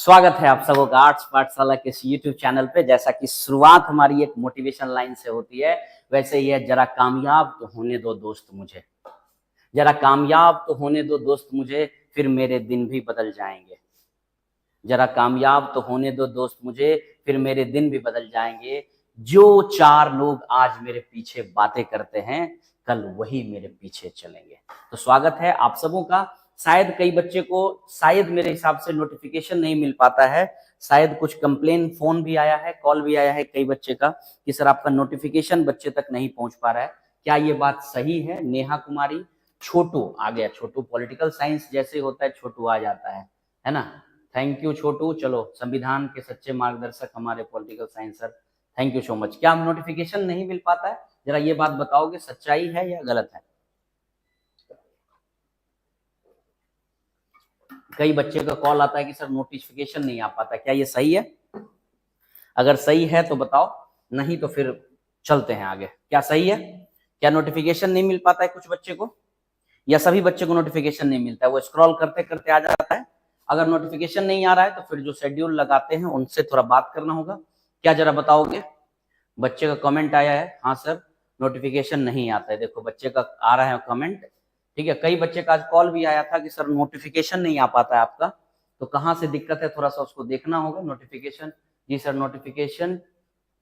स्वागत है आप सबों का आर्ट्स पाठशाला के इस यूट्यूब चैनल पे। जैसा कि शुरुआत हमारी एक मोटिवेशन लाइन से होती है, वैसे ही है, जरा कामयाब तो होने दो दोस्त मुझे, जरा कामयाब तो होने दो दोस्त मुझे, फिर मेरे दिन भी बदल जाएंगे। जरा कामयाब तो होने दो दोस्त मुझे, फिर मेरे दिन भी बदल जाएंगे। जो चार लोग आज मेरे पीछे बातें करते हैं, कल वही मेरे पीछे चलेंगे। तो स्वागत है आप सबों का। शायद कई बच्चे को शायद मेरे हिसाब से नोटिफिकेशन नहीं मिल पाता है, शायद कुछ कंप्लेन, फोन भी आया है, कॉल भी आया है कई बच्चे का कि सर आपका नोटिफिकेशन बच्चे तक नहीं पहुंच पा रहा है। क्या ये बात सही है? नेहा कुमारी, छोटू आ गया, छोटू पॉलिटिकल साइंस जैसे होता है छोटू आ जाता है ना। थैंक यू छोटू। चलो, संविधान के सच्चे मार्गदर्शक हमारे political science sir, thank you so much. क्या नोटिफिकेशन नहीं मिल पाता है? जरा ये बात बताओगे, सच्चाई है या गलत है? कई बच्चे का कॉल आता है कि सर नोटिफिकेशन नहीं आ पाता, क्या ये सही है? अगर सही है तो बताओ, नहीं तो फिर चलते हैं आगे। क्या सही है? क्या नोटिफिकेशन नहीं मिल पाता है कुछ बच्चे को, या सभी बच्चे को नोटिफिकेशन नहीं मिलता है, वो स्क्रॉल करते करते आ जाता है? अगर नोटिफिकेशन नहीं आ रहा है तो फिर जो शेड्यूल लगाते हैं उनसे थोड़ा बात करना होगा। क्या जरा बताओगे? बच्चे का कमेंट आया है, हाँ सर नोटिफिकेशन नहीं आता है। देखो बच्चे का आ रहा है कमेंट, ठीक है। कई बच्चे का आज कॉल भी आया था कि सर नोटिफिकेशन नहीं आ पाता है आपका, तो कहाँ से दिक्कत है थोड़ा सा उसको देखना होगा। नोटिफिकेशन, जी सर नोटिफिकेशन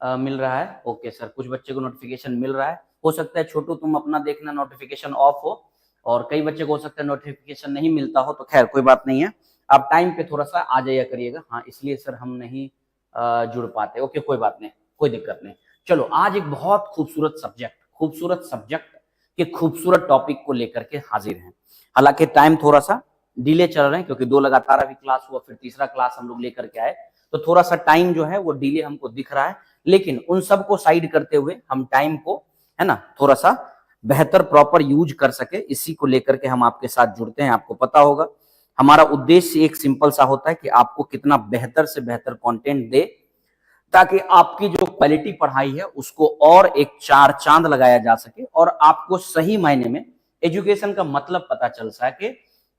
मिल रहा है, ओके सर। कुछ बच्चे को नोटिफिकेशन मिल रहा है, हो सकता है छोटू तुम अपना देखना नोटिफिकेशन ऑफ हो, और कई बच्चे को हो सकता है नोटिफिकेशन नहीं मिलता हो, तो खैर कोई बात नहीं है। आप टाइम पे थोड़ा सा आ जाइए करिएगा। हाँ इसलिए सर हम नहीं जुड़ पाते, ओके कोई बात नहीं, कोई दिक्कत नहीं। चलो, आज एक बहुत खूबसूरत सब्जेक्ट के खूबसूरत टॉपिक को लेकर के हाजिर हैं। हालांकि टाइम थोड़ा सा डिले चल रहे हैं क्योंकि दो लगातार अभी क्लास हुआ, फिर तीसरा क्लास हम लोग लेकर के आए, तो थोड़ा सा टाइम जो है वो डिले हमको दिख रहा है। लेकिन उन सबको साइड करते हुए हम टाइम को, है ना, थोड़ा सा बेहतर प्रॉपर यूज कर सके, इसी को लेकर के हम आपके साथ जुड़ते हैं। आपको पता होगा हमारा उद्देश्य एक सिंपल सा होता है कि आपको कितना बेहतर से बेहतर कंटेंट दे, ताकि आपकी जो क्वालिटी पढ़ाई है उसको और एक चार चांद लगाया जा सके और आपको सही मायने में एजुकेशन का मतलब पता चल सके।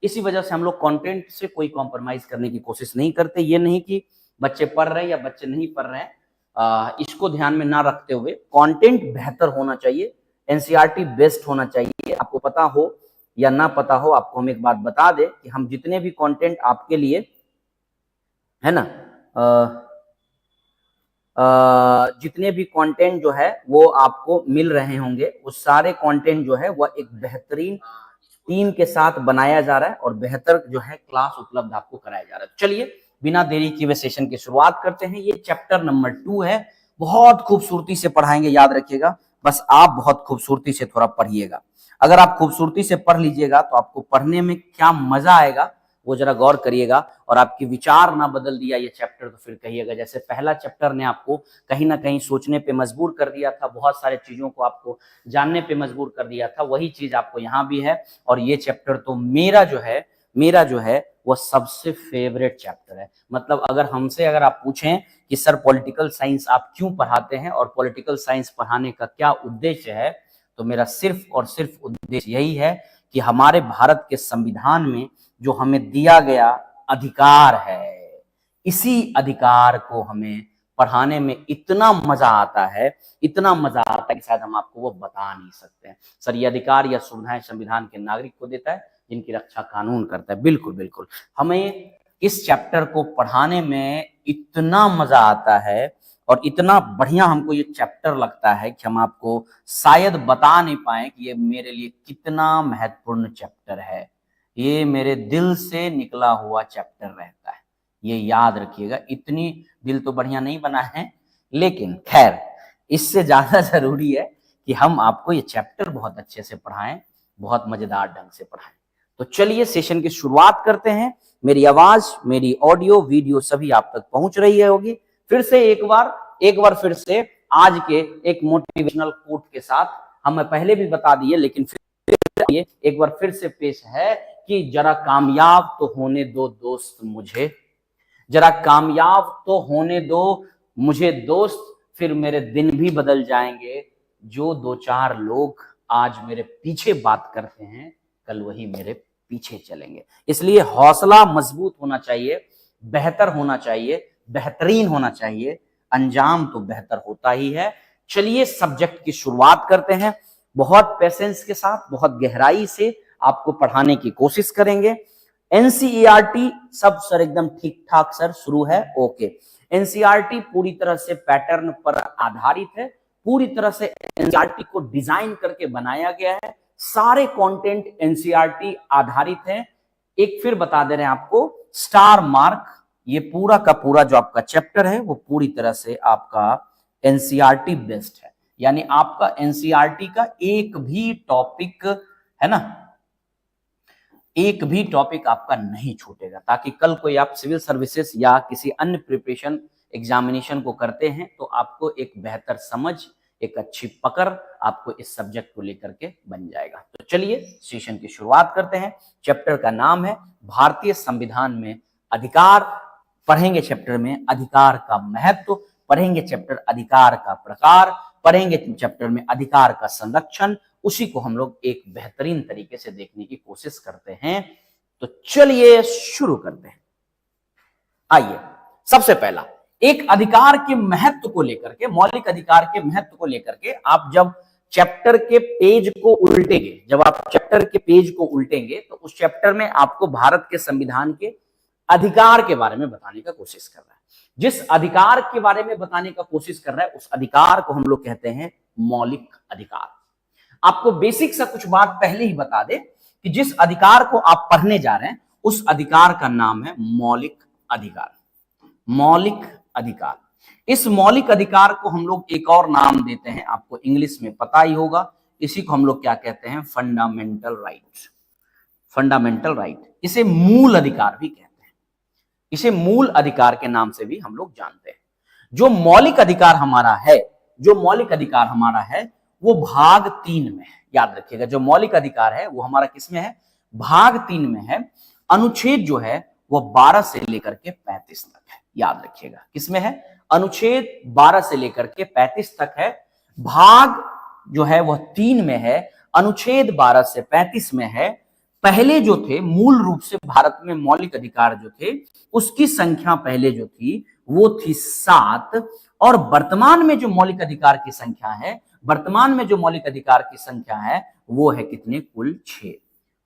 इसी वजह से हम लोग कंटेंट से कोई कॉम्प्रोमाइज करने की कोशिश नहीं करते। ये नहीं कि बच्चे पढ़ रहे हैं या बच्चे नहीं पढ़ रहे हैं, इसको ध्यान में ना रखते हुए कंटेंट बेहतर होना चाहिए, एनसीईआरटी बेस्ट होना चाहिए। आपको पता हो या ना पता हो, आपको हम एक बात बता दें कि हम जितने भी कंटेंट आपके लिए, है ना, जितने भी कंटेंट जो है वो आपको मिल रहे होंगे, वो सारे कंटेंट जो है वह एक बेहतरीन टीम के साथ बनाया जा रहा है और बेहतर जो है क्लास उपलब्ध आपको कराया जा रहा है। तो चलिए बिना देरी किए सेशन की शुरुआत करते हैं। ये चैप्टर नंबर 2 है, बहुत खूबसूरती से पढ़ाएंगे, याद रखिएगा। बस आप बहुत खूबसूरती से थोड़ा पढ़िएगा। अगर आप खूबसूरती से पढ़ लीजिएगा तो आपको पढ़ने में क्या मजा आएगा वो जरा गौर करिएगा। और आपकी विचार ना बदल दिया ये चैप्टर तो फिर कहिएगा। जैसे पहला चैप्टर ने आपको कहीं ना कहीं सोचने पे मजबूर कर दिया था, बहुत सारे चीजों को आपको जानने पे मजबूर कर दिया था, वही चीज आपको यहाँ भी है। और ये चैप्टर तो मेरा जो है वो सबसे फेवरेट चैप्टर है। मतलब अगर आप पूछें कि सर पॉलिटिकल साइंस आप क्यों पढ़ाते हैं और पॉलिटिकल साइंस पढ़ाने का क्या उद्देश्य है, तो मेरा सिर्फ और सिर्फ उद्देश्य यही है कि हमारे भारत के संविधान में जो हमें दिया गया अधिकार है, इसी अधिकार को हमें पढ़ाने में इतना मजा आता है, इतना मजा आता है कि शायद हम आपको वो बता नहीं सकते हैं। सर ये अधिकार या सुविधाएं संविधान के नागरिक को देता है जिनकी रक्षा कानून करता है। बिल्कुल बिल्कुल, हमें इस चैप्टर को पढ़ाने में इतना मजा आता है और इतना बढ़िया हमको ये चैप्टर लगता है कि हम आपको शायद बता नहीं पाए कि ये मेरे लिए कितना महत्वपूर्ण चैप्टर है। ये मेरे दिल से निकला हुआ चैप्टर रहता है, ये याद रखिएगा। इतनी दिल तो बढ़िया नहीं बना है, लेकिन खैर इससे ज्यादा जरूरी है कि हम आपको ये चैप्टर बहुत अच्छे से पढ़ाएं, बहुत मजेदार ढंग से पढ़ाएं। तो चलिए सेशन की शुरुआत करते हैं। मेरी आवाज, मेरी ऑडियो वीडियो सभी आप तक पहुंच रही है होगी। फिर से एक बार फिर से आज के एक मोटिवेशनल कोट के साथ, हम पहले भी बता दिए लेकिन फिर एक बार फिर से पेश है कि जरा कामयाब तो होने दो दोस्त मुझे, जरा कामयाब तो होने दो मुझे दोस्त, फिर मेरे दिन भी बदल जाएंगे। जो दो चार लोग आज मेरे पीछे बात करते हैं, कल वही मेरे पीछे चलेंगे। इसलिए हौसला मजबूत होना चाहिए। बेहतर होना चाहिए, बेहतरीन होना चाहिए, अंजाम तो बेहतर होता ही है। चलिए सब्जेक्ट की शुरुआत करते हैं। बहुत पेशेंस के साथ, बहुत गहराई से आपको पढ़ाने की कोशिश करेंगे। एनसीईआरटी सब सर एकदम ठीक ठाक सर शुरू है, ओके। एनसीईआरटी पूरी तरह से पैटर्न पर आधारित है, पूरी तरह से एनसीईआरटी को डिजाइन करके बनाया गया है, सारे कंटेंट एनसीईआरटी आधारित है। एक फिर बता दे रहे हैं आपको, स्टार मार्क, ये पूरा का पूरा जो आपका चैप्टर है वो पूरी तरह से आपका एनसीईआरटी बेस्ड है, यानी आपका एनसीईआरटी का एक भी टॉपिक है ना, एक भी टॉपिक आपका नहीं छूटेगा, ताकि कल कोई आप सिविल सर्विसेज या किसी अन्य प्रिपरेशन एग्जामिनेशन को करते हैं तो आपको एक बेहतर समझ, एक अच्छी पकड़ आपको इस सब्जेक्ट को लेकर के बन जाएगा। तो चलिए सेशन की शुरुआत करते हैं। चैप्टर का नाम है भारतीय संविधान में अधिकार। पढ़ेंगे चैप्टर में अधिकार का महत्व, पढ़ेंगे चैप्टर अधिकार का प्रकार, पढ़ेंगे चैप्टर में अधिकार का संरक्षण। उसी को हम लोग एक बेहतरीन तरीके से देखने की कोशिश करते हैं। तो चलिए शुरू करते हैं। आइए, सबसे पहला एक अधिकार के महत्व को लेकर के, मौलिक अधिकार के महत्व को लेकर के आप जब चैप्टर के पेज को उल्टेंगे, जब आप चैप्टर के पेज को उल्टेंगे तो उस चैप्टर में आपको भारत के संविधान के अधिकार के बारे में बताने का कोशिश कर रहा है। जिस अधिकार के बारे में बताने का कोशिश कर रहा है उस अधिकार को हम लोग कहते हैं मौलिक अधिकार। आपको बेसिक सा कुछ बात पहले ही बता दे कि जिस अधिकार को आप पढ़ने जा रहे हैं उस अधिकार का नाम है मौलिक अधिकार। मौलिक अधिकार, इस मौलिक अधिकार को हम लोग एक और नाम देते हैं, आपको इंग्लिश में पता ही होगा, इसी को हम लोग क्या कहते हैं, फंडामेंटल राइट। फंडामेंटल राइट, इसे मूल अधिकार भी कहते हैं, इसे मूल अधिकार के नाम से भी हम लोग जानते हैं। जो मौलिक अधिकार हमारा है, जो मौलिक अधिकार हमारा है वो भाग 3 में है, याद रखिएगा। जो मौलिक अधिकार है वो हमारा किस में है, भाग 3 में है। अनुच्छेद जो है वो 12 से लेकर के 35 तक है, याद रखिएगा। किसमें है, अनुच्छेद 12 से लेकर के 35 तक है। भाग जो है वह 3 में है, अनुच्छेद 12 से 35 में है। पहले जो थे मूल रूप से भारत में मौलिक अधिकार जो थे उसकी संख्या पहले जो थी वो थी 7, और वर्तमान में जो मौलिक अधिकार की संख्या है, वर्तमान में जो मौलिक अधिकार की संख्या है वो है कितने, कुल 6।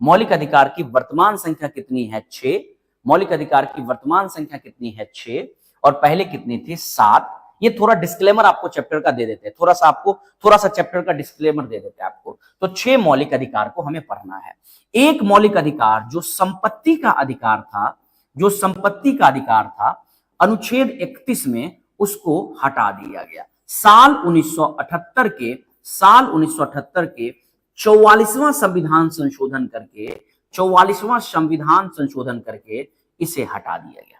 मौलिक अधिकार की वर्तमान संख्या कितनी है, 6। मौलिक अधिकार की वर्तमान संख्या कितनी है, 6, और पहले कितनी थी, 7। ये थोड़ा डिस्क्लेमर आपको चैप्टर का दे देते हैं, थोड़ा सा चैप्टर का डिस्क्लेमर दे देते हैं आपको। तो 6 मौलिक अधिकार को हमें पढ़ना है। एक मौलिक अधिकार जो संपत्ति का अधिकार था, जो संपत्ति का अधिकार था, अनुच्छेद 31 में उसको हटा दिया गया। साल 1978 के 44वां संविधान संशोधन करके, 44वां संविधान संशोधन करके इसे हटा दिया गया।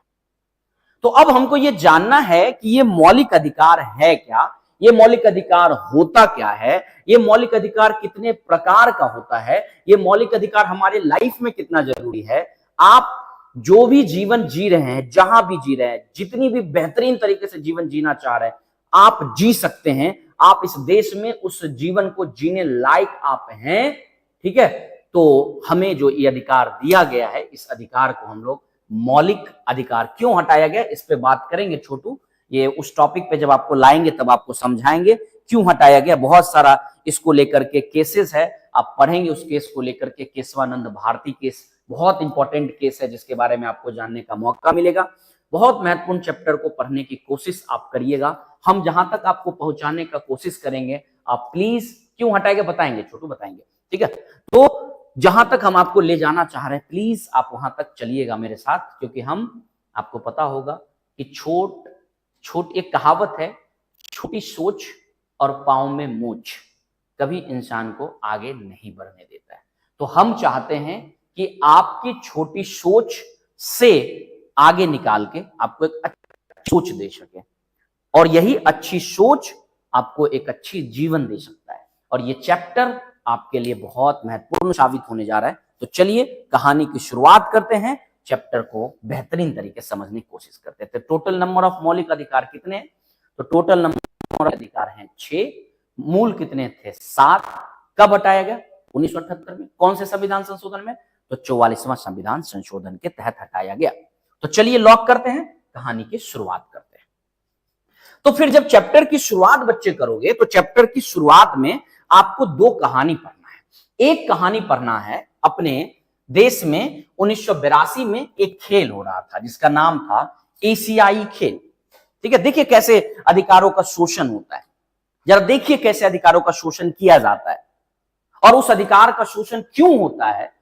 तो अब हमको ये जानना है कि ये मौलिक अधिकार है क्या, ये मौलिक अधिकार होता क्या है, ये मौलिक अधिकार कितने प्रकार का होता है, ये मौलिक अधिकार हमारे लाइफ में कितना जरूरी है। आप जो भी जीवन जी रहे हैं, जहां भी जी रहे हैं, जितनी भी बेहतरीन तरीके से जीवन जीना चाह रहे हैं, आप जी सकते हैं। आप इस देश में उस जीवन को जीने लायक आप हैं, ठीक है। तो हमें जो ये अधिकार दिया गया है, इस अधिकार को हम लोग मौलिक अधिकार क्यों हटाया गया, इस पे बात करेंगे छोटू। ये उस टॉपिक पे जब आपको लाएंगे तब आपको समझाएंगे क्यों हटाया गया। बहुत सारा इसको लेकर के केसेस है, आप पढ़ेंगे उस केस को लेकर के। केशवानंद भारती केस बहुत इंपॉर्टेंट केस है जिसके बारे में आपको जानने का मौका मिलेगा। बहुत महत्वपूर्ण चैप्टर को पढ़ने की कोशिश आप करिएगा। हम जहां तक आपको पहुंचाने का कोशिश करेंगे, आप प्लीज क्यों हटाएंगे बताएंगे, छोटू बताएंगे, ठीक है। तो जहां तक हम आपको ले जाना चाह रहे हैं प्लीज आप वहां तक चलिएगा मेरे साथ, क्योंकि हम, आपको पता होगा कि एक कहावत है, छोटी सोच और पांव में मूंछ कभी इंसान को आगे नहीं बढ़ने देता है। तो हम चाहते हैं कि आपकी छोटी सोच से आगे निकाल के आपको एक अच्छी सोच दे सके, और यही अच्छी सोच आपको एक अच्छी जीवन दे सकता है। और ये चैप्टर आपके लिए बहुत महत्वपूर्ण साबित होने जा रहा है। तो चलिए कहानी की शुरुआत करते हैं, चैप्टर को बेहतरीन तरीके से समझने की कोशिश करते हैं। तो टोटल नंबर ऑफ मौलिक अधिकार कितने हैं, तो टोटल नंबर ऑफ अधिकार हैं 6, मूल कितने थे, 7। कब हटाया गया, 1978 में। कौन से संविधान संशोधन में, तो 44वां संविधान संशोधन के तहत हटाया गया। तो चलिए लॉक करते हैं, कहानी की शुरुआत करते हैं। तो फिर जब चैप्टर की शुरुआत बच्चे करोगे तो चैप्टर की शुरुआत में आपको दो कहानी पढ़ना है। एक कहानी पढ़ना है अपने देश में 1982 में एक खेल हो रहा था जिसका नाम था एशियाई खेल। ठीक है, देखिए कैसे अधिकारों का शोषण होता है, जरा देखिए कैसे अधिकारों का शोषण किया जाता है और उस अधिकार का शोषण क्यों होता है।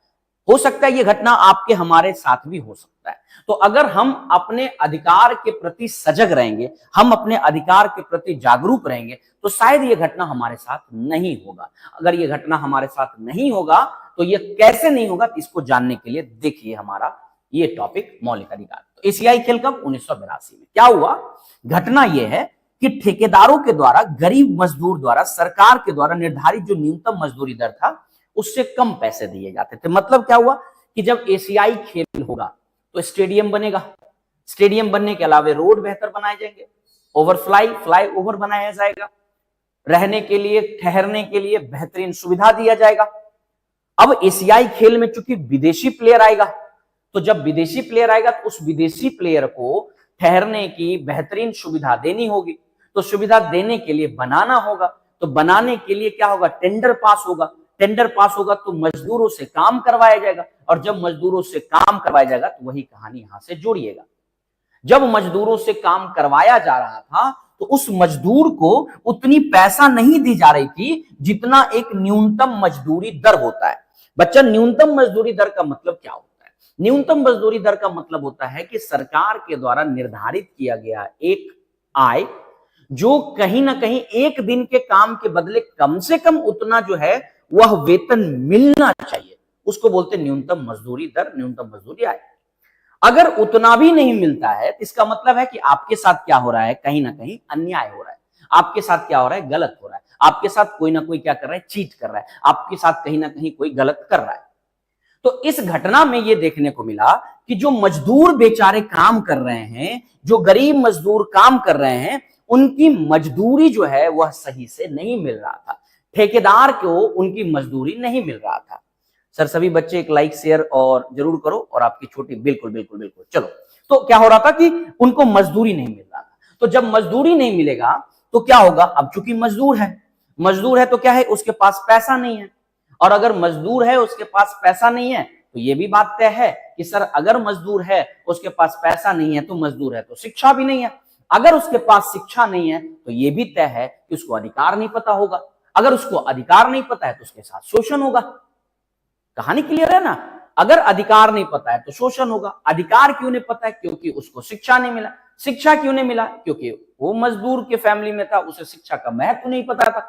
हो सकता है ये घटना आपके हमारे साथ भी हो सकता है। तो अगर हम अपने अधिकार के प्रति सजग रहेंगे, हम अपने अधिकार के प्रति जागरूक रहेंगे, तो शायद ये घटना हमारे साथ नहीं होगा। अगर ये घटना हमारे साथ नहीं होगा तो ये कैसे नहीं होगा, इसको जानने के लिए देखिए हमारा ये टॉपिक मौलिक अधिकार। तो एशियाई खेल कब? 1982 में। क्या हुआ? घटना यह है कि ठेकेदारों के द्वारा, गरीब मजदूर द्वारा, सरकार के द्वारा निर्धारित जो न्यूनतम मजदूरी दर था उससे कम पैसे दिए जाते थे। मतलब क्या हुआ कि जब एशियाई खेल होगा तो स्टेडियम बनेगा, स्टेडियम बनने के अलावा रोड बेहतर बनाए जाएंगे, फ्लाई ओवर बनाया जाएगा, रहने के लिए, ठहरने के लिए बेहतरीन सुविधा दिया जाएगा। अब एशियाई खेल में चूंकि विदेशी प्लेयर आएगा, तो जब विदेशी प्लेयर आएगा तो उस विदेशी प्लेयर को ठहरने की बेहतरीन सुविधा देनी होगी। तो सुविधा देने के लिए बनाना होगा, तो बनाने के लिए क्या होगा? टेंडर पास होगा। टेंडर पास होगा तो मजदूरों से काम करवाया जाएगा, और जब मजदूरों से काम करवाया जाएगा तो वही कहानी यहां से जोड़िएगा। जब मजदूरों से काम करवाया जा रहा था तो उस मजदूर को उतनी पैसा नहीं दी जा रही थी जितना एक न्यूनतम मजदूरी दर होता है। बच्चा, न्यूनतम मजदूरी दर का मतलब क्या होता है? न्यूनतम मजदूरी दर का मतलब होता है कि सरकार के द्वारा निर्धारित किया गया एक आय जो कहीं ना कहीं एक दिन के काम के बदले कम से कम उतना जो है वह वेतन मिलना चाहिए, उसको बोलते हैं न्यूनतम मजदूरी दर, न्यूनतम मजदूरी आय। अगर उतना भी नहीं मिलता है तो इसका मतलब है कि आपके साथ क्या हो रहा है? कहीं ना कहीं अन्याय हो रहा है, आपके साथ क्या हो रहा है? गलत हो रहा है, आपके साथ कोई ना कोई क्या कर रहा है? चीट कर रहा है, आपके साथ कहीं ना कहीं कोई गलत कर रहा है। तो इस घटना में यह देखने को मिला कि जो मजदूर बेचारे काम कर रहे हैं, जो गरीब मजदूर काम कर रहे हैं, उनकी मजदूरी जो है वह सही से नहीं मिल रहा था। ठेकेदार को उनकी मजदूरी नहीं मिल रहा था। सर सभी बच्चे एक लाइक शेयर और जरूर करो, और आपकी छोटी, बिल्कुल बिल्कुल बिल्कुल। चलो, तो क्या हो रहा था कि उनको मजदूरी नहीं मिल रहा था। तो जब मजदूरी नहीं मिलेगा तो क्या होगा? अब चूंकि मजदूर है तो क्या है? उसके पास पैसा नहीं है। और अगर मजदूर है उसके पास पैसा नहीं है तो ये भी बात तय है कि सर अगर मजदूर है उसके पास पैसा नहीं है तो मजदूर है तो शिक्षा भी नहीं है। अगर उसके पास शिक्षा नहीं है तो ये भी तय है कि उसको अधिकार नहीं पता होगा। अगर उसको अधिकार नहीं पता है तो उसके साथ शोषण होगा। कहानी क्लियर है ना? अगर अधिकार नहीं पता है तो शोषण होगा। अधिकार क्यों नहीं पता है? क्योंकि उसको शिक्षा नहीं मिला। शिक्षा क्यों नहीं मिला? क्योंकि वो मजदूर के फैमिली में था, उसे शिक्षा का महत्व नहीं पता था,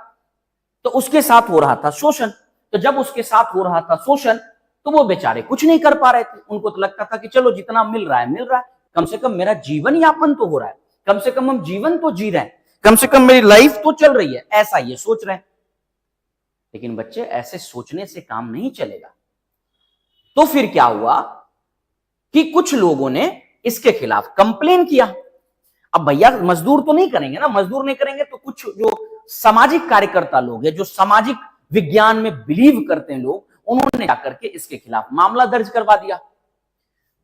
तो उसके साथ हो रहा था शोषण। तो जब उसके साथ हो रहा था शोषण तो वो बेचारे कुछ नहीं कर पा रहे थे। उनको तो लगता था कि चलो जितना मिल रहा है, कम से कम मेरा जीवन यापन तो हो रहा है, कम से कम हम जीवन तो जी रहे हैं, कम से कम मेरी लाइफ तो चल रही है, ऐसा ये सोच रहे हैं। लेकिन बच्चे, ऐसे सोचने से काम नहीं चलेगा। तो फिर क्या हुआ कि कुछ लोगों ने इसके खिलाफ कंप्लेन किया। अब भैया मजदूर तो नहीं करेंगे ना, मजदूर नहीं करेंगे तो कुछ जो सामाजिक कार्यकर्ता लोग हैं, जो सामाजिक विज्ञान में बिलीव करते हैं लोग, उन्होंने जाकर के इसके खिलाफ मामला दर्ज करवा दिया।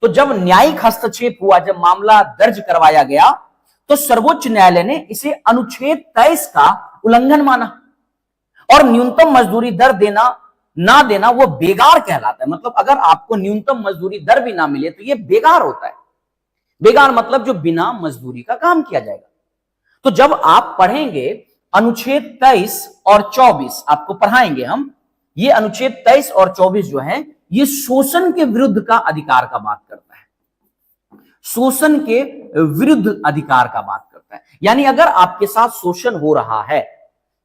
तो जब न्यायिक हस्तक्षेप हुआ, जब मामला दर्ज करवाया गया, तो सर्वोच्च न्यायालय ने इसे अनुच्छेद 23 का उल्लंघन माना और न्यूनतम मजदूरी दर देना ना देना वो बेगार कहलाता है। मतलब अगर आपको न्यूनतम मजदूरी दर भी ना मिले तो ये बेगार होता है। बेगार मतलब जो बिना मजदूरी का काम किया जाएगा। तो जब आप पढ़ेंगे अनुच्छेद 23 और 24 आपको पढ़ाएंगे हम, ये अनुच्छेद 23 और 24 जो है ये शोषण के विरुद्ध का अधिकार का बात करता है। शोषण के विरुद्ध अधिकार का बात करता है। यानी अगर आपके साथ शोषण हो रहा है,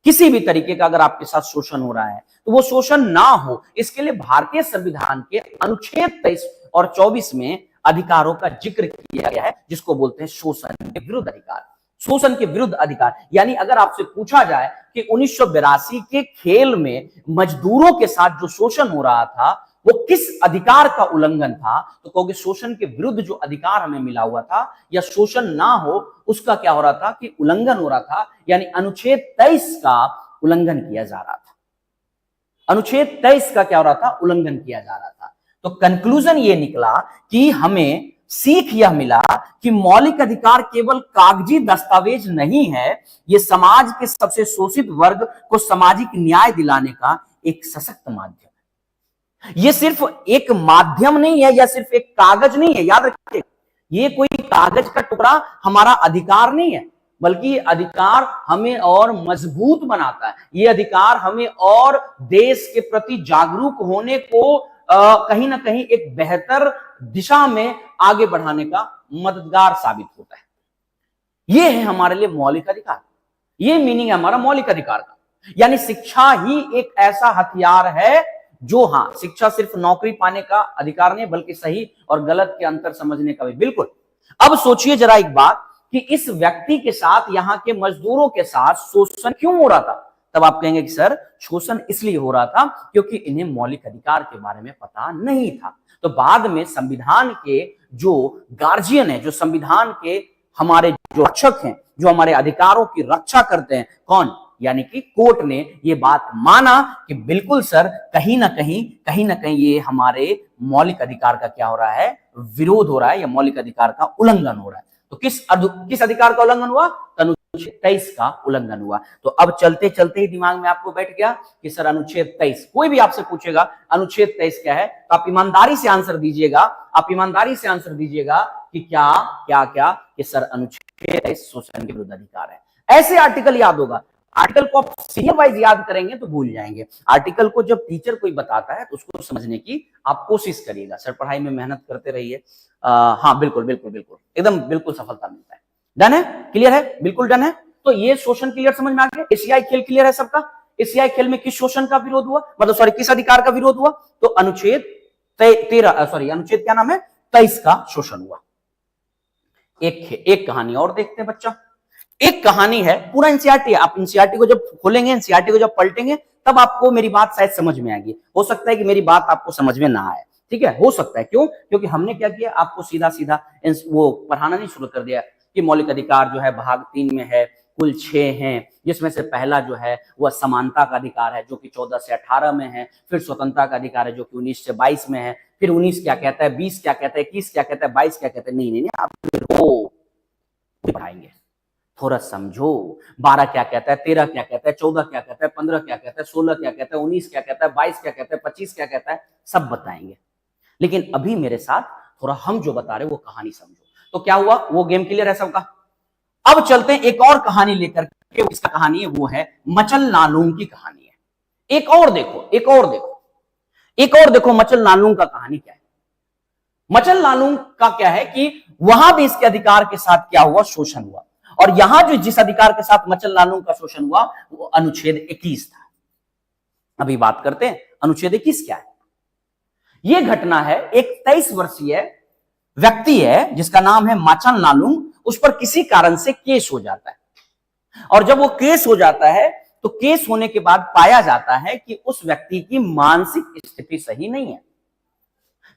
किसी भी तरीके का अगर आपके साथ शोषण हो रहा है, तो वो शोषण ना हो, इसके लिए भारतीय संविधान के अनुच्छेद 23 और 24 में अधिकारों का जिक्र किया गया है, जिसको बोलते हैं शोषण के विरुद्ध अधिकार। शोषण के विरुद्ध अधिकार यानी अगर आपसे पूछा जाए कि 1982 के खेल में मजदूरों के साथ जो शोषण हो रहा था वो किस अधिकार का उल्लंघन था, तो कहोगे शोषण के विरुद्ध जो अधिकार हमें मिला हुआ था, या शोषण ना हो उसका क्या हो रहा था कि उल्लंघन हो रहा था। यानी अनुच्छेद 23 का उल्लंघन किया जा रहा था। अनुच्छेद 23 का क्या हो रहा था? उल्लंघन किया जा रहा था। तो कंक्लूजन ये निकला कि हमें सीख यह मिला कि मौलिक अधिकार केवल कागजी दस्तावेज नहीं है, ये समाज के सबसे शोषित वर्ग को सामाजिक न्याय दिलाने का एक सशक्त माध्यम है। ये सिर्फ एक माध्यम नहीं है या सिर्फ एक कागज नहीं है, याद रखिए, ये कोई कागज का टुकड़ा हमारा अधिकार नहीं है, बल्कि ये अधिकार हमें और मजबूत बनाता है। ये अधिकार हमें और देश के प्रति जागरूक होने को कहीं ना कहीं एक बेहतर दिशा में आगे बढ़ाने का मददगार साबित होता है। ये है हमारे लिए मौलिक अधिकार, ये मीनिंग है हमारा मौलिक अधिकार का। यानी शिक्षा ही एक ऐसा हथियार है जो, हाँ, शिक्षा सिर्फ नौकरी पाने का अधिकार नहीं बल्कि सही और गलत के अंतर समझने का भी। बिल्कुल। अब सोचिए जरा एक बात कि इस व्यक्ति के साथ, यहां के मजदूरों के साथ शोषण क्यों हो रहा था? तब आप कहेंगे कि सर शोषण इसलिए हो रहा था क्योंकि इन्हें मौलिक अधिकार के बारे में पता नहीं था। तो बाद में संविधान के जो गार्जियन है, जो संविधान के हमारे जो रक्षक हैं, जो हमारे अधिकारों की रक्षा करते हैं, कौन? यानी कि कोर्ट ने ये बात माना कि बिल्कुल सर कहीं ना कहीं ये हमारे मौलिक अधिकार का क्या हो रहा है? विरोध हो रहा है, या मौलिक अधिकार का उल्लंघन हो रहा है। तो किस अधिकार का उल्लंघन हुआ? अनुच्छेद 23 का उल्लंघन हुआ। तो अब चलते चलते ही दिमाग में आपको बैठ गया कि सर अनुच्छेद 23, कोई भी आपसे पूछेगा अनुच्छेद 23 क्या है, तो आप ईमानदारी से आंसर दीजिएगा, आप ईमानदारी से आंसर दीजिएगा कि क्या क्या क्या, कि सर अनुच्छेद 23 शोषण के विरुद्ध अधिकार है। ऐसे आर्टिकल याद होगा। आर्टिकल को आप सीरियल वाइज याद करेंगे तो भूल जाएंगे। आर्टिकल को जब टीचर कोई बताता है तो उसको समझने की आप कोशिश करिएगा। सर पढ़ाई में मेहनत करते रहिए। हाँ बिल्कुल बिल्कुल बिल्कुल, एकदम बिल्कुल सफलता मिलता है। डन है? क्लियर है? बिल्कुल डन है। तो ये शोषण क्लियर समझ में आ गया। एशियाई खेल क्लियर है सबका? एशियाई खेल में किस शोषण का विरोध हुआ, मतलब सॉरी किस अधिकार का विरोध हुआ? तो अनुच्छेद 13, सॉरी अनुच्छेद क्या नाम है? 23 का शोषण हुआ। एक कहानी और देखते हैं बच्चा। एक कहानी है, पूरा एनसीईआरटी है। आप एनसीईआरटी को जब खोलेंगे, एनसीईआरटी को जब पलटेंगे, तब आपको मेरी बात शायद समझ में आएगी। हो सकता है कि मेरी बात आपको समझ में ना आए, ठीक है, हो सकता है। क्यों? क्योंकि हमने क्या किया, आपको सीधा सीधा वो पढ़ाना नहीं शुरू कर दिया कि मौलिक अधिकार जो है भाग 3 में है, कुल 6 हैं, जिसमें से पहला जो है वह समानता का अधिकार है जो कि 14 से 18 में है, फिर स्वतंत्रता का अधिकार है जो कि 19 से 22 में है, फिर 19 क्या कहता है, 20 क्या कहता है, 21 क्या कहता है, 22 क्या कहता है। नहीं, आप वो पढ़ाएंगे, थोड़ा समझो। 12 क्या कहता है, 13 क्या कहता है, 14 क्या कहता है, 15 क्या कहता है, 16 क्या कहता है, 19 क्या कहता है, 22 क्या कहता है, 25 क्या कहता है, सब बताएंगे। लेकिन अभी मेरे साथ थोड़ा हम जो बता रहे वो कहानी समझो। तो क्या हुआ, वो गेम क्लियर है सबका? अब चलते हैं एक और कहानी लेकर के। इसका कहानी है वो है मचल नालूंग की कहानी है। एक और देखो मचल नालूंग का कहानी क्या है। मचल नालूंग का क्या है कि वहां भी इसके अधिकार के साथ क्या हुआ, शोषण हुआ। और यहां जो जिस अधिकार के साथ मचल नालूंग का शोषण हुआ वो अनुच्छेद 21 था। अभी बात करते हैं अनुच्छेद 21 क्या है। यह घटना है, एक 23 वर्षीय व्यक्ति है जिसका नाम है मचल नालूंग। उस पर किसी कारण से केस हो जाता है, और जब वो केस हो जाता है तो केस होने के बाद पाया जाता है कि उस व्यक्ति की मानसिक स्थिति सही नहीं है।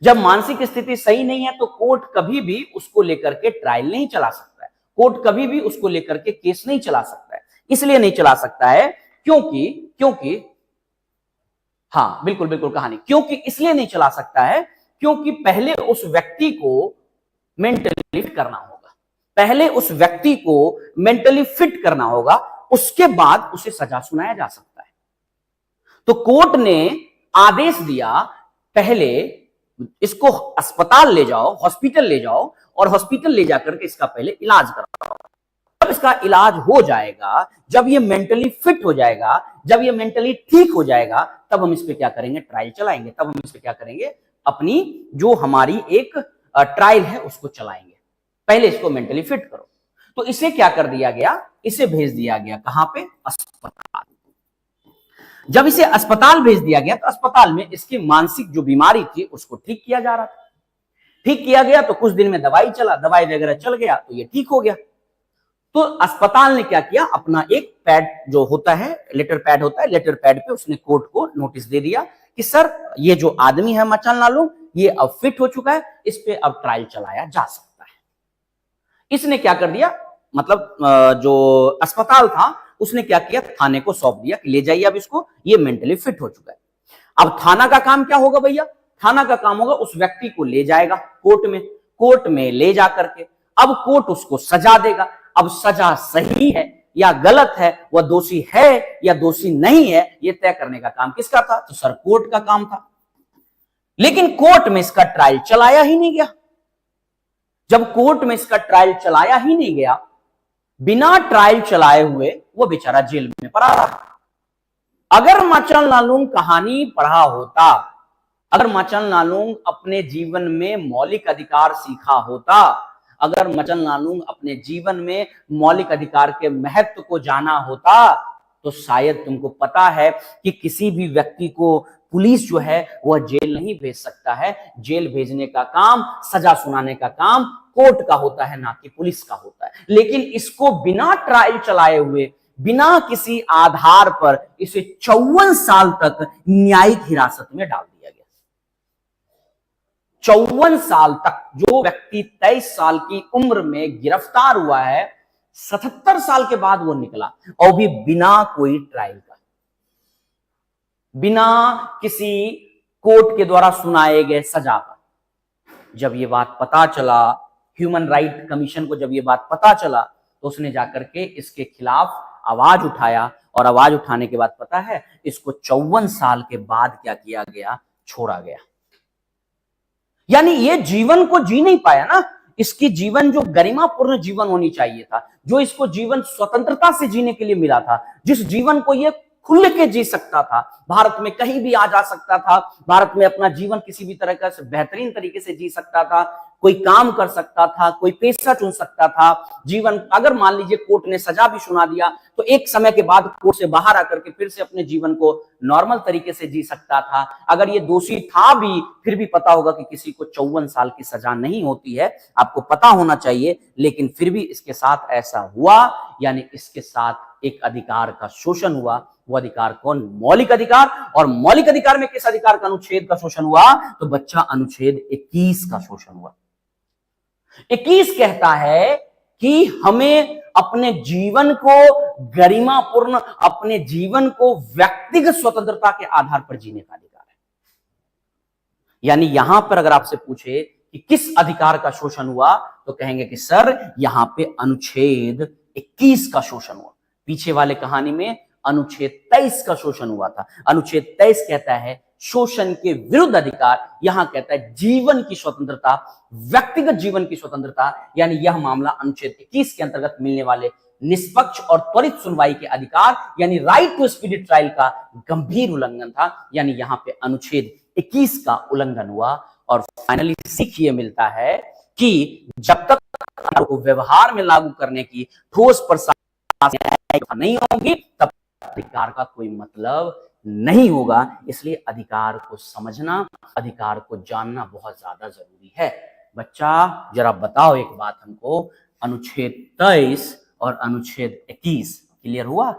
जब मानसिक स्थिति सही नहीं है तो कोर्ट कभी भी उसको लेकर के ट्रायल नहीं चला सकता है, कोर्ट कभी भी उसको लेकर के केस नहीं चला सकता है। इसलिए नहीं चला सकता है क्योंकि हाँ बिल्कुल कहानी, क्योंकि इसलिए नहीं चला सकता है क्योंकि पहले उस व्यक्ति को मेंटली फिट करना होगा, पहले उस व्यक्ति को मेंटली फिट करना होगा, उसके बाद उसे सजा सुनाया जा सकता है। तो कोर्ट ने आदेश दिया पहले इसको अस्पताल ले जाओ, हॉस्पिटल ले जाओ, और हॉस्पिटल ले जाकर के इसका पहले इलाज कराओ। जब इसका इलाज हो जाएगा, जब ये मेंटली फिट हो जाएगा, जब ये मेंटली ठीक हो जाएगा, तब हम इस पे क्या करेंगे, ट्रायल चलाएंगे। तब हम इस पे क्या करेंगे, अपनी जो हमारी एक ट्रायल है उसको चलाएंगे। पहले इसको मेंटली फिट करो। तो इसे क्या कर दिया गया, इसे भेज दिया गया कहां पे, अस्पताल। जब इसे अस्पताल भेज दिया गया तो अस्पताल में इसकी मानसिक जो बीमारी थी उसको ठीक किया जा रहा था। ठीक किया गया तो कुछ दिन में दवाई चला, दवाई वगैरह चल गया तो ये ठीक हो गया। तो अस्पताल ने क्या किया, अपना एक पैड जो होता है, लेटर पैड होता है, लेटर पैड पे उसने कोर्ट को नोटिस दे दिया कि सर ये जो आदमी है मचल नालूंग, ये अब फिट हो चुका है, इस पे अब ट्रायल चलाया जा सकता है। इसने क्या कर दिया, मतलब जो अस्पताल था उसने क्या किया, थाने को सौंप दिया कि ले जाइए अब इसको, ये मेंटली फिट हो चुका है। अब थाना का काम क्या होगा भैया, थाना का काम होगा उस व्यक्ति को ले जाएगा कोर्ट में, कोर्ट में ले जा करके, अब कोर्ट उसको सजा देगा। अब सजा सही है या गलत है, वह दोषी है या दोषी नहीं है, यह तय करने का काम किसका था? तो सर कोर्ट का काम था। लेकिन कोर्ट में इसका ट्रायल चलाया ही नहीं गया। जब कोर्ट में इसका ट्रायल चलाया ही नहीं गया, बिना ट्रायल चलाए हुए वो बेचारा जेल में पड़ा रहा। अगर माचल नालुंग कहानी पढ़ा होता, अगर माचल नालुंग अपने जीवन में मौलिक अधिकार सीखा होता, अगर माचल नालुंग अपने जीवन में मौलिक अधिकार के महत्व को जाना होता, तो शायद तुमको पता है कि किसी भी व्यक्ति को पुलिस जो है वह जेल नहीं भेज सकता है। जेल भेजने का काम, सजा सुनाने का काम कोर्ट का होता है, ना कि पुलिस का होता है। लेकिन इसको बिना ट्रायल चलाए हुए, बिना किसी आधार पर इसे 54 साल तक न्यायिक हिरासत में डाल दिया गया। 54 साल तक। जो व्यक्ति 23 साल की उम्र में गिरफ्तार हुआ है, 77 साल के बाद वो निकला, और भी बिना कोई ट्रायल का, बिना किसी कोर्ट के द्वारा सुनाए गए सजा का। जब ये बात पता चला, ह्यूमन राइट कमीशन को जब ये बात पता चला, तो उसने जाकर के इसके खिलाफ आवाज उठाया, और आवाज उठाने के बाद पता है इसको 54 साल के बाद क्या किया गया? छोड़ा गया। यानी ये जीवन को जी नहीं पाया ना, इसकी जीवन जो गरिमापूर्ण जीवन होनी चाहिए था, जो इसको जीवन स्वतंत्रता से जीने के लिए मिला था, जिस जीवन को ये खुल के जी सकता था, भारत में कहीं भी आ जा सकता था, भारत में अपना जीवन किसी भी तरह का बेहतरीन तरीके से जी सकता था, कोई काम कर सकता था, कोई पेशा चुन सकता था। जीवन, अगर मान लीजिए कोर्ट ने सजा भी सुना दिया, तो एक समय के बाद कोर्ट से बाहर आकर के फिर से अपने जीवन को नॉर्मल तरीके से जी सकता था। अगर ये दोषी था भी, फिर भी पता होगा कि किसी को 54 साल की सजा नहीं होती है, आपको पता होना चाहिए। लेकिन फिर भी इसके साथ ऐसा हुआ, यानी इसके साथ एक अधिकार का शोषण हुआ। वो अधिकार कौन? मौलिक अधिकार। और मौलिक अधिकार में किस अधिकार का अनुच्छेद का शोषण हुआ? तो बच्चा अनुच्छेद 21 का शोषण हुआ। 21 कहता है कि हमें अपने जीवन को गरिमापूर्ण, अपने जीवन को व्यक्तिगत स्वतंत्रता के आधार पर जीने का अधिकार है। यानी यहां पर अगर आपसे पूछे कि किस अधिकार का शोषण हुआ, तो कहेंगे कि सर यहां पे अनुच्छेद 21 का शोषण हुआ। पीछे वाले कहानी में अनुच्छेद 23 का शोषण हुआ था। अनुच्छेद 23 कहता है शोषण के विरुद्ध अधिकार, यहां कहता है जीवन की स्वतंत्रता, व्यक्तिगत जीवन की स्वतंत्रता। यानी यह मामला अनुच्छेद 21 के अंतर्गत मिलने वाले निष्पक्ष और त्वरित सुनवाई के अधिकार, यानी राइट टू स्पीडी ट्रायल का गंभीर उल्लंघन था। यानी यहां पे अनुच्छेद 21 का उल्लंघन हुआ। और फाइनली सीख ये मिलता है कि जब तक को व्यवहार में लागू करने की ठोस प्रशासन नहीं होगी, तब अधिकार का कोई मतलब नहीं होगा। इसलिए अधिकार को समझना, अधिकार को जानना बहुत ज्यादा जरूरी है। बच्चा जरा बताओ एक बात हमको, अनुच्छेद 23 और अनुच्छेद 21 क्लियर हुआ?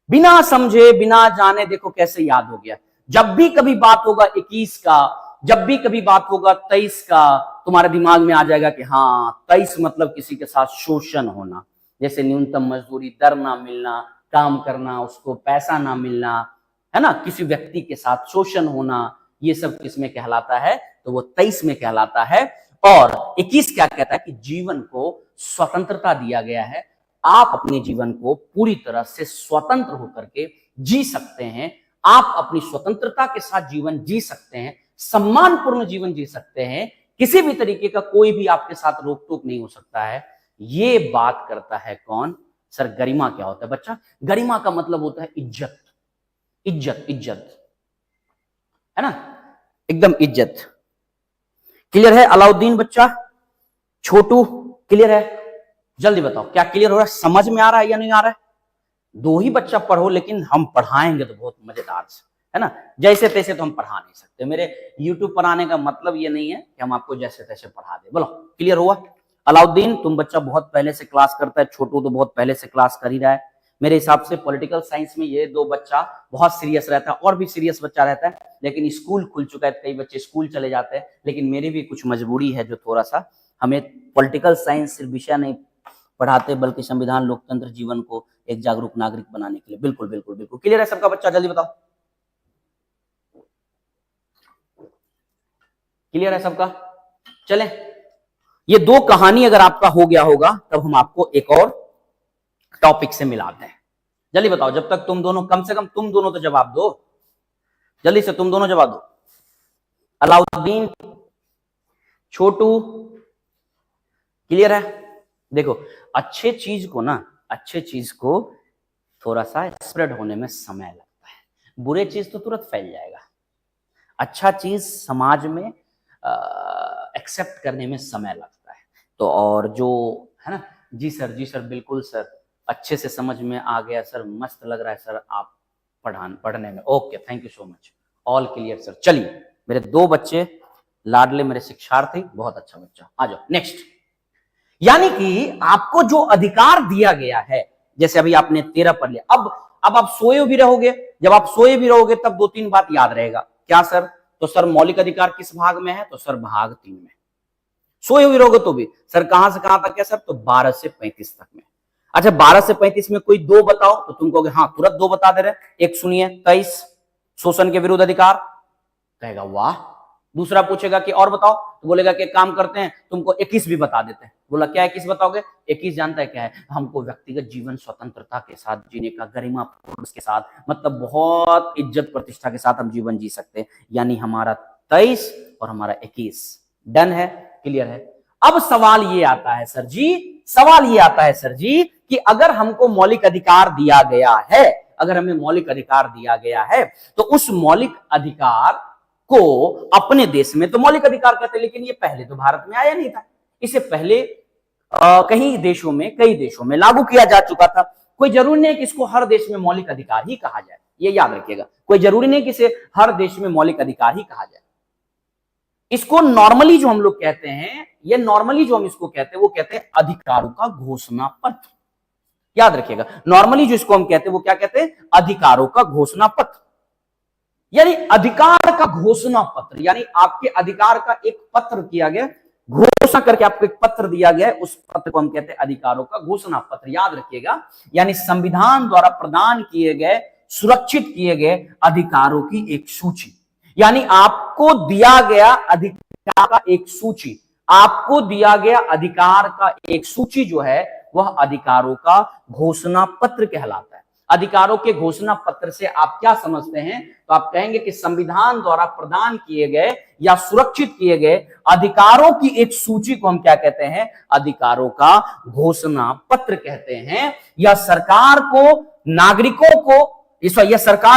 बिना समझे, बिना जाने देखो कैसे याद हो गया। जब भी कभी बात होगा 21 का, जब भी कभी बात होगा 23 का, तुम्हारे दिमाग में आ जाएगा कि हाँ 23 मतलब किसी के साथ शोषण होना, जैसे न्यूनतम मजदूरी दर ना मिलना, काम करना, उसको पैसा ना मिलना, है ना, किसी व्यक्ति के साथ शोषण होना, ये सब किसमें कहलाता है? तो वो 23 में कहलाता है। और 21 क्या कहता है कि जीवन को स्वतंत्रता दिया गया है, आप अपने जीवन को पूरी तरह से स्वतंत्र होकर के जी सकते हैं, आप अपनी स्वतंत्रता के साथ जीवन जी सकते हैं, सम्मानपूर्ण जीवन जी सकते हैं, किसी भी तरीके का कोई भी आपके साथ रोक टोक नहीं हो सकता है। ये बात करता है कौन? सर गरिमा क्या होता है बच्चा? गरिमा का मतलब होता है इज्जत, इज्जत, इज्जत, है ना, एकदम इज्जत। क्लियर है अलाउद्दीन बच्चा? छोटू क्लियर है? जल्दी बताओ क्या क्लियर हो रहा है, समझ में आ रहा है या नहीं आ रहा है? दो ही बच्चा पढ़ो, लेकिन हम पढ़ाएंगे तो बहुत मजेदार से, है ना। जैसे तैसे तो हम पढ़ा नहीं सकते। मेरे YouTube पर आने का मतलब ये नहीं है कि हम आपको जैसे तैसे पढ़ा दे। बोलो क्लियर हुआ? अलाउद्दीन तुम बच्चा बहुत पहले से क्लास करता है, छोटू तो बहुत पहले से क्लास कर ही रहा है। मेरे हिसाब से पॉलिटिकल साइंस में ये दो बच्चा बहुत सीरियस रहता है, और भी सीरियस बच्चा रहता है, लेकिन स्कूल खुल चुका है, कई बच्चे स्कूल चले जाते हैं। लेकिन मेरी भी कुछ मजबूरी है, जो थोड़ा सा हमें पॉलिटिकल साइंस सिर्फ विषय नहीं पढ़ाते, बल्कि संविधान, लोकतंत्र, जीवन को एक जागरूक नागरिक बनाने के लिए। बिल्कुल बिल्कुल बिल्कुल क्लियर है सबका बच्चा? जल्दी बताओ क्लियर है सबका? चले ये दो कहानी अगर आपका हो गया होगा तब हम आपको एक और टॉपिक से मिलाते हैं। जल्दी बताओ, जब तक तुम दोनों, कम से कम तुम दोनों तो जवाब दो, जल्दी से तुम दोनों जवाब दो। अलाउद्दीन, छोटू, क्लियर है? देखो, अच्छे चीज को थोड़ा सा स्प्रेड होने में समय लगता है, बुरे चीज तो तुरंत फैल जाएगा। अच्छा चीज समाज में एक्सेप्ट करने में समय लगता है। तो और जो है ना, जी सर बिल्कुल सर, अच्छे से समझ में आ गया सर, मस्त लग रहा है सर आप पढ़ने में, okay thank you so much, all clear sir. चलिए, मेरे दो बच्चे लाडले मेरे शिक्षार्थी, बहुत अच्छा बच्चा, आ जाओ नेक्स्ट। यानी कि आपको जो अधिकार दिया गया है, जैसे अभी आपने 13 पढ़ लिया, अब आप सोए भी रहोगे, जब आप सोए भी रहोगे तब 2-3 बात याद रहेगा। क्या सर? तो सर मौलिक अधिकार किस भाग में है? तो सर भाग 3 में। सोए हुए रहोगे तो भी सर कहां से कहां तक है? सर तो 12 से 35 तक में। अच्छा, 12 से 35 में कोई दो बताओ, तो तुम कहोगे हाँ तुरंत दो बता दे रहे। एक सुनिए, 23 शोषण के विरुद्ध अधिकार, कहेगा वाह। दूसरा पूछेगा कि और बताओ, तो बोलेगा कि काम करते हैं, तुमको 21 भी बता देते हैं। बोला क्या 21 बताओगे? 21 जानता है क्या है? हमको व्यक्तिगत जीवन स्वतंत्रता के साथ जीने का, गरिमापूर्ण के साथ, मतलब बहुत इज्जत प्रतिष्ठा के साथ हम जीवन जी सकते हैं। यानी हमारा 23 और हमारा 21 डन है, क्लियर है। अब सवाल ये आता है सर जी, कि अगर हमको मौलिक अधिकार दिया गया है, अगर हमें मौलिक अधिकार दिया गया है, तो उस मौलिक अधिकार को अपने देश में तो मौलिक अधिकार कहते हैं, लेकिन ये पहले तो भारत में आया नहीं था। इसे पहले कई देशों में लागू किया जा चुका था। कोई जरूरी नहीं कि इसको हर देश में मौलिक अधिकार ही कहा जाए, ये याद रखिएगा। कोई जरूरी नहीं कि इसे हर देश में मौलिक अधिकार ही कहा जाए। इसको नॉर्मली जो हम लोग कहते हैं, ये नॉर्मली जो हम इसको कहते हैं, वो कहते हैं अधिकारों का घोषणा पत्र। याद रखिएगा, नॉर्मली जो इसको हम कहते हैं वो क्या कहते हैं? अधिकारों का घोषणा पत्र। यानी अधिकार का घोषणा पत्र, यानी आपके अधिकार का एक पत्र किया गया, घोषणा करके आपको एक पत्र दिया गया है, उस पत्र को हम कहते हैं अधिकारों का घोषणा पत्र। याद रखिएगा, यानी संविधान द्वारा प्रदान किए गए, सुरक्षित किए गए अधिकारों की एक सूची। यानी आपको दिया गया अधिकार का एक सूची, आपको दिया गया अधिकार का एक सूची जो है वह अधिकारों का घोषणा पत्र कहलाता है। अधिकारों के घोषणा पत्र से आप क्या समझते हैं? तो आप कहेंगे कि संविधान द्वारा प्रदान किए गए या सुरक्षित किए गए अधिकारों की एक सूची को हम क्या कहते हैं? अधिकारों का घोषणा पत्र कहते हैं। यह सरकार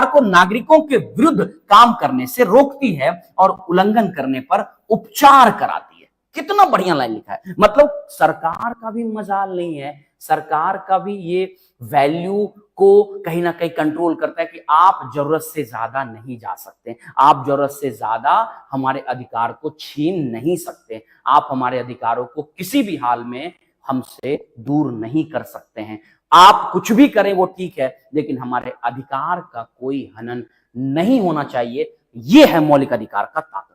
को नागरिकों के विरुद्ध काम करने से रोकती है और उल्लंघन करने पर उपचार कराती है। कितना बढ़िया लाइन लिखा है। मतलब सरकार का भी मजाल नहीं है, सरकार का भी ये वैल्यू को कहीं ना कहीं कंट्रोल करता है कि आप जरूरत से ज्यादा नहीं जा सकते, आप जरूरत से ज्यादा हमारे अधिकार को छीन नहीं सकते, आप हमारे अधिकारों को किसी भी हाल में हमसे दूर नहीं कर सकते हैं। आप कुछ भी करें वो ठीक है, लेकिन हमारे अधिकार का कोई हनन नहीं होना चाहिए। यह है मौलिक अधिकार का ताकत,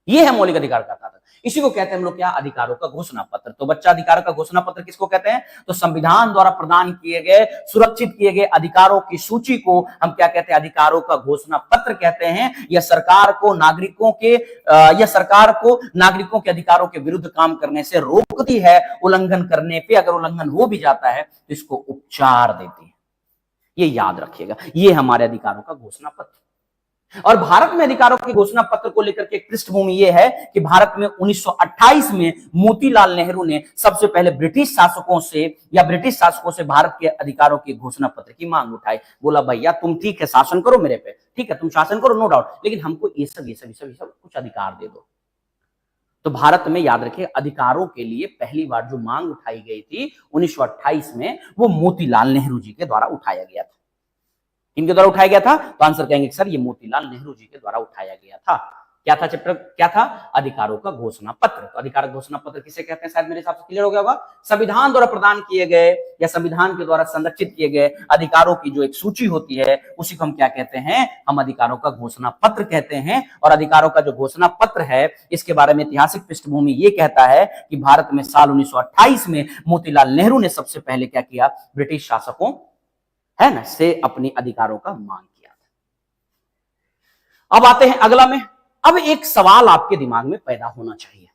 ये है मौलिक अधिकार का ताकत। इसी को कहते हैं हम लोग क्या? अधिकारों का घोषणा पत्र। तो बच्चा, अधिकारों का घोषणा पत्र किसको कहते हैं? तो संविधान द्वारा प्रदान किए गए, सुरक्षित किए गए अधिकारों की सूची को हम क्या कहते हैं? अधिकारों का घोषणा पत्र कहते हैं। यह सरकार को नागरिकों के अधिकारों के विरुद्ध काम करने से रोकती है, उल्लंघन करने पे अगर उल्लंघन हो भी जाता है तो इसको उपचार देती है। ये याद रखिएगा, ये हमारे अधिकारों का घोषणा पत्र। और भारत में अधिकारों के घोषणा पत्र को लेकर के पृष्ठभूमि यह है कि भारत में 1928 में मोतीलाल नेहरू ने सबसे पहले ब्रिटिश शासकों से भारत के अधिकारों के घोषणा पत्र की मांग उठाई। बोला भैया तुम ठीक है शासन करो मेरे पे, ठीक है तुम शासन करो नो डाउट, लेकिन हमको ये सब कुछ अधिकार दे दो। तो भारत में याद रखिए, अधिकारों के लिए पहली बार जो मांग उठाई गई थी 1928 में, वो मोतीलाल नेहरू जी के द्वारा उठाया गया था। इनके द्वारा उठाया गया था, तो आंसर कहेंगे सर ये मोतीलाल नेहरू जी के द्वारा उठाया गया था। क्या था चैप्टर, क्या था? अधिकारों का घोषणा पत्र। तो अधिकार घोषणा पत्र किसे कहते हैं? शायद मेरे हिसाब से क्लियर हो गया होगा। संविधान द्वारा प्रदान किए गए या संविधान के द्वारा संरक्षित किए गए अधिकारों की जो एक सूची होती है, उसी को हम क्या कहते हैं? हम अधिकारों का घोषणा पत्र कहते हैं। और अधिकारों का जो घोषणा पत्र है, इसके बारे में ऐतिहासिक पृष्ठभूमि ये कहता है कि भारत में साल 1928 में मोतीलाल नेहरू ने सबसे पहले क्या किया? ब्रिटिश शासकों है ना से अपने अधिकारों का मांग किया था। अब आते हैं अगला में। अब एक सवाल आपके दिमाग में पैदा होना चाहिए,